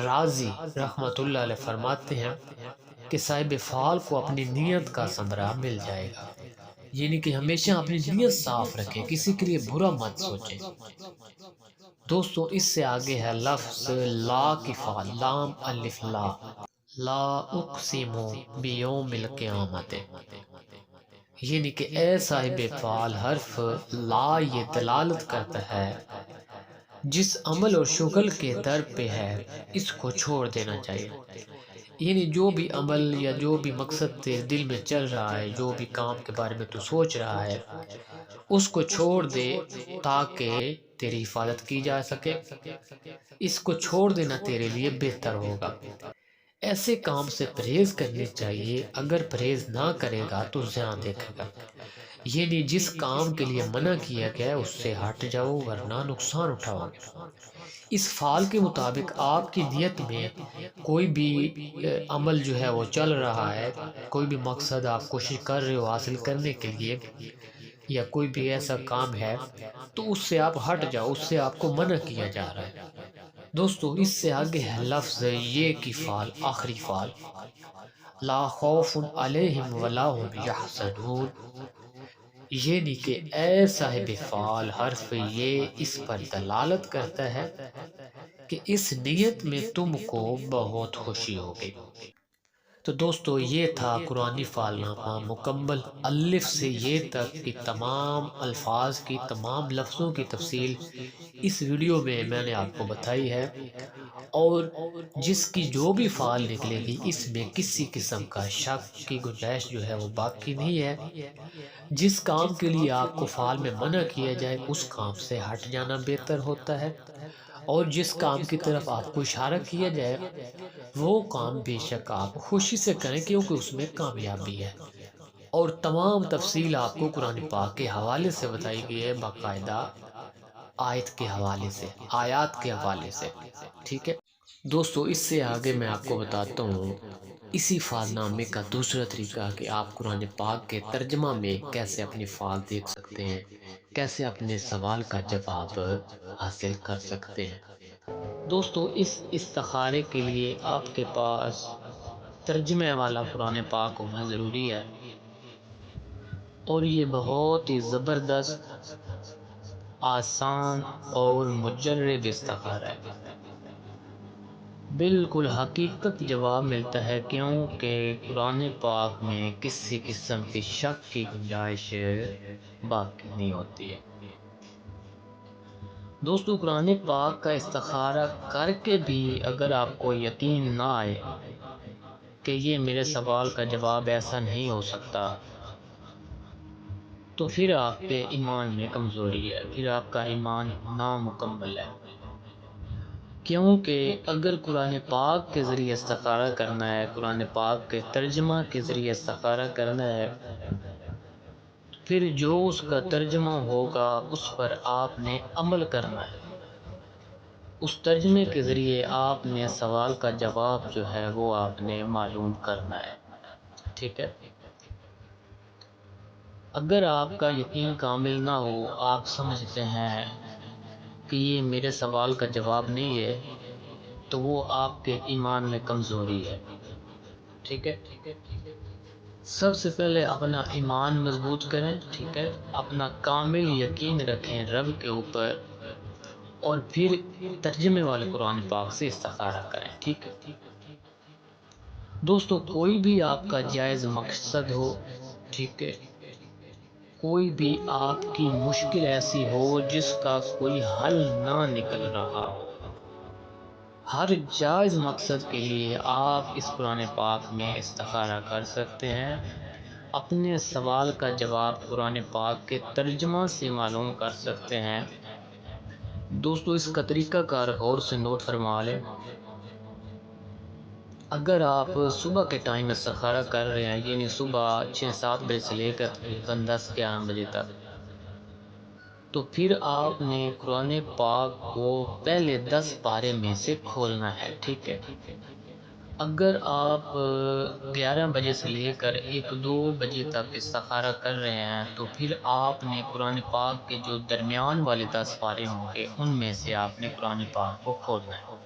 رازی رحمۃ اللہ علیہ فرماتے ہیں کہ صاحب فعال کو اپنی نیت کا ثمرہ مل جائے گا۔ یعنی کہ ہمیشہ اپنی نیت صاف رکھیں، کسی کے لیے برا مت سوچیں۔ دوستو اس سے آگے ہے لفظ لا کی فعال۔ لام الف لا۔ لا اقسم بیوم القیامت، یعنی کہ اے صاحب فعال، حرف لا یہ دلالت کرتا ہے جس عمل اور شغل کے در پہ ہے اس کو چھوڑ دینا چاہیے۔ یعنی جو بھی عمل یا جو بھی مقصد تیرے دل میں چل رہا ہے، جو بھی کام کے بارے میں تو سوچ رہا ہے، اس کو چھوڑ دے تاکہ تیری حفاظت کی جا سکے۔ اس کو چھوڑ دینا تیرے لیے بہتر ہوگا۔ ایسے کام سے پرہیز کرنی چاہیے، اگر پرہیز نہ کرے گا تو زیاں دیکھے گا۔ یعنی جس کام کے لیے منع کیا گیا ہے اس سے ہٹ جاؤ ورنہ نقصان اٹھاؤ گے۔ اس فعال کے مطابق آپ کی نیت میں کوئی بھی عمل جو ہے وہ چل رہا ہے، کوئی بھی مقصد آپ کوشش کر رہے ہو حاصل کرنے کے لیے، یا کوئی بھی ایسا کام ہے تو اس سے آپ ہٹ جاؤ، اس سے آپ کو منع کیا جا رہا ہے۔ دوستو اس سے آگے ہے لفظ یہ کی فعل، آخری فعل، لا خوف علیہم ولا هم یحزنون، یعنی کہ اے صاحب فعل، حرف یہ اس پر دلالت کرتا ہے کہ اس نیت میں تم کو بہت خوشی ہوگی۔ تو دوستو یہ تھا قرآنی فعل نامہ مکمل، الف سے یہ تک کی تمام الفاظ کی، تمام لفظوں کی تفصیل اس ویڈیو میں نے آپ کو بتائی ہے، اور جس کی جو بھی فعل نکلے گی اس میں کسی قسم کا شک کی گنجائش جو ہے وہ باقی نہیں ہے۔ جس کام کے لیے آپ کو فعل میں منع کیا جائے اس کام سے ہٹ جانا بہتر ہوتا ہے، اور جس کام کی طرف آپ کو اشارہ کیا جائے وہ کام بے شک آپ خوشی سے کریں کیونکہ اس میں کامیابی ہے۔ اور تمام تفصیل آپ کو قرآن پاک کے حوالے سے بتائی گئی ہے، باقاعدہ آیت کے حوالے سے، آیات کے حوالے سے، ٹھیک ہے دوستو۔ اس سے آگے میں آپ کو بتاتا ہوں اسی فعل نامے کا دوسرا طریقہ کہ آپ قرآن پاک کے ترجمہ میں کیسے اپنی فعل دیکھ سکتے ہیں، کیسے اپنے سوال کا جواب حاصل کر سکتے ہیں۔ دوستو اس استخارے کے لیے آپ کے پاس ترجمے والا قرآن پاک ہونا ضروری ہے، اور یہ بہت ہی زبردست، آسان اور مجرب استخارہ ہے۔ بالکل حقیقت جواب ملتا ہے، کیونکہ قرآن پاک میں کسی قسم کی شک کی گنجائش باقی نہیں ہوتی ہے۔ دوستو قرآن پاک کا استخارہ کر کے بھی اگر آپ کو یقین نہ آئے کہ یہ میرے سوال کا جواب ایسا نہیں ہو سکتا، تو پھر آپ پہ ایمان میں کمزوری ہے، پھر آپ کا ایمان نامکمل ہے۔ کیونکہ اگر قرآن پاک کے ذریعے استخارہ کرنا ہے، قرآن پاک کے ترجمہ کے ذریعے استخارہ کرنا ہے، پھر جو اس کا ترجمہ ہوگا اس پر آپ نے عمل کرنا ہے۔ اس ترجمے کے ذریعے آپ نے سوال کا جواب جو ہے وہ آپ نے معلوم کرنا ہے، ٹھیک ہے۔ اگر آپ کا یقین کامل نہ ہو، آپ سمجھتے ہیں کہ یہ میرے سوال کا جواب نہیں ہے، تو وہ آپ کے ایمان میں کمزوری ہے، ٹھیک ہے۔ سب سے پہلے اپنا ایمان مضبوط کریں، ٹھیک ہے، اپنا کامل یقین رکھیں رب کے اوپر، اور پھر ترجمے والے قرآن پاک سے استخارہ کریں، ٹھیک ہے۔ دوستو کوئی بھی آپ کا جائز مقصد ہو، ٹھیک ہے، کوئی بھی آپ کی مشکل ایسی ہو جس کا کوئی حل نہ نکل رہا ہو، ہر جائز مقصد کے لیے آپ اس قرآن پاک میں استخارہ کر سکتے ہیں، اپنے سوال کا جواب قرآن پاک کے ترجمہ سے معلوم کر سکتے ہیں۔ دوستو اس کا طریقہ کار غور سے نوٹ فرما لیں۔ اگر آپ صبح کے ٹائم استخارہ کر رہے ہیں، یعنی صبح 6-7 بجے سے لے کر تقریباً 10-11 بجے تک، تو پھر آپ نے قرآن پاک کو پہلے 10 پارے میں سے کھولنا ہے، ٹھیک ہے۔ اگر آپ 11 بجے سے لے کر 1-2 بجے تک استخارہ کر رہے ہیں تو پھر آپ نے قرآن پاک کے جو درمیان والے 10 پارے ہوں گے ان میں سے آپ نے قرآن پاک کو کھولنا ہے۔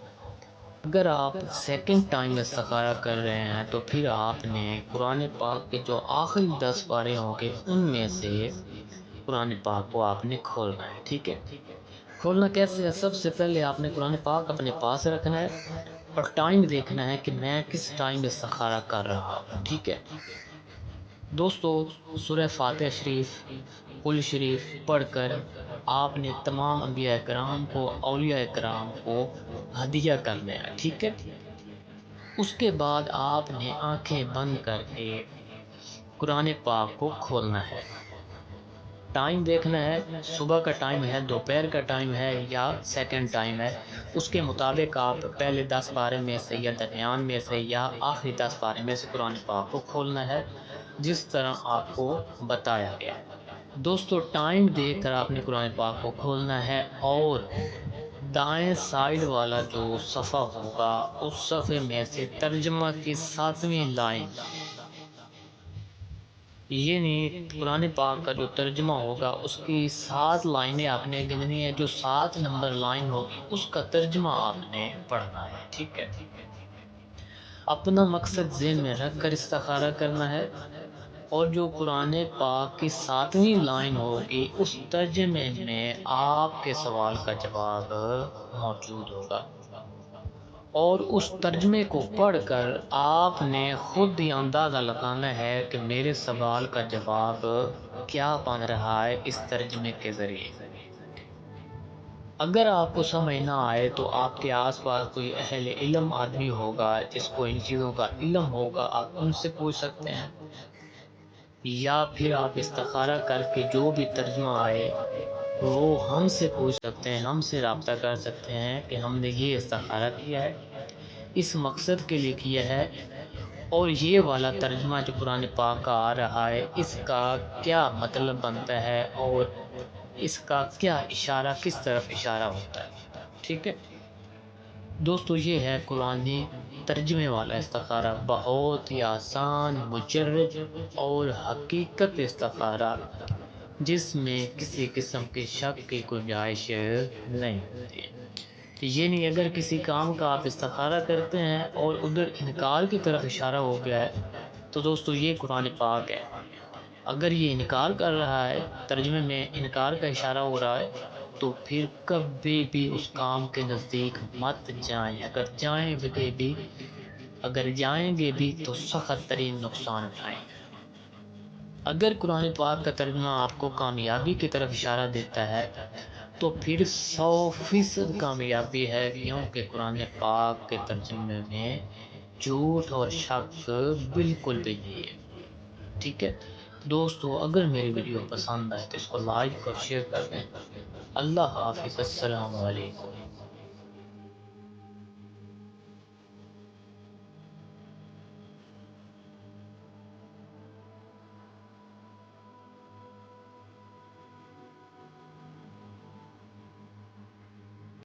اگر آپ سیکنڈ ٹائم استخارہ کر رہے ہیں تو پھر آپ نے قرآن پاک کے جو آخری 10 پارے ہوں گے ان میں سے قرآن پاک کو آپ نے کھولنا ہے، ٹھیک ہے۔ کھولنا کیسے ہے؟ سب سے پہلے آپ نے قرآن پاک اپنے پاس رکھنا ہے اور ٹائم دیکھنا ہے کہ میں کس ٹائم استخارہ کر رہا ہوں، ٹھیک ہے۔ دوستو سورہ فاتحہ شریف، قل شریف پڑھ کر آپ نے تمام انبیاء کرام کو، اولیاء کرام کو ہدیہ کرنا ہے، ٹھیک ہے؟ اس کے بعد آپ نے آنکھیں بند کر کے قرآن پاک کو کھولنا ہے، ٹائم دیکھنا ہے، صبح کا ٹائم ہے، دوپہر کا ٹائم ہے یا سیکنڈ ٹائم ہے، اس کے مطابق آپ پہلے 10 پارے میں سے یا درمیان میں سے یا آخری 10 پارے میں سے قرآن پاک کو کھولنا ہے، جس طرح آپ کو بتایا گیا ہے۔ دوستو ٹائم دیکھ کر آپ نے قرآن پاک کو کھولنا ہے، اور دائیں سائیڈ والا جو صفحہ ہوگا اس صفحے میں سے ترجمہ کی 7ویں لائن، یہ نہیں، قرآن پاک کا جو ترجمہ ہوگا اس کی 7 لائنیں آپ نے گننی ہے، جو 7 نمبر لائن ہوگی اس کا ترجمہ آپ نے پڑھنا ہے، ٹھیک ہے؟ اپنا مقصد ذہن میں رکھ کر استخارہ کرنا ہے، اور جو قرآن پاک کی 7ویں لائن ہوگی اس ترجمے میں آپ کے سوال کا جواب موجود ہوگا، اور اس ترجمے کو پڑھ کر آپ نے خود یہ اندازہ لگانا ہے کہ میرے سوال کا جواب کیا بن رہا ہے اس ترجمے کے ذریعے۔ اگر آپ کو سمجھ نہ آئے تو آپ کے آس پاس کوئی اہل علم آدمی ہوگا جس کو ان چیزوں کا علم ہوگا، آپ ان سے پوچھ سکتے ہیں، یا پھر آپ استخارہ کر کے جو بھی ترجمہ آئے وہ ہم سے پوچھ سکتے ہیں، ہم سے رابطہ کر سکتے ہیں کہ ہم نے یہ استخارہ کیا ہے، اس مقصد کے لیے کیا ہے، اور یہ والا ترجمہ جو قرآن پاک کا آ رہا ہے اس کا کیا مطلب بنتا ہے، اور اس کا کیا اشارہ، کس طرف اشارہ ہوتا ہے، ٹھیک ہے؟ دوستو یہ ہے قرآنی ترجمے والا استخارہ، بہت ہی آسان، مجرد اور حقیقت استخارہ، جس میں کسی قسم کی شک کی گنجائش نہیں ہوتی ہے۔ یہ نہیں، اگر کسی کام کا آپ استخارہ کرتے ہیں اور ادھر انکار کی طرف اشارہ ہو گیا ہے تو دوستو یہ قرآن پاک ہے، اگر یہ انکار کر رہا ہے، ترجمے میں انکار کا اشارہ ہو رہا ہے، تو پھر کبھی بھی اس کام کے نزدیک مت جائیں، اگر جائیں گے بھی تو سخت ترین نقصان اٹھائیں گے۔ اگر قرآن پاک کا ترجمہ آپ کو کامیابی کی طرف اشارہ دیتا ہے تو پھر 100% کامیابی ہے، کیونکہ قرآن پاک کے ترجمے میں جھوٹ اور شک بالکل بھی نہیں ہے، ٹھیک ہے؟ دوستو اگر میری ویڈیو پسند آئے تو اس کو لائک اور شیئر کر دیں۔ اللہ حافظ، السلام علیکم۔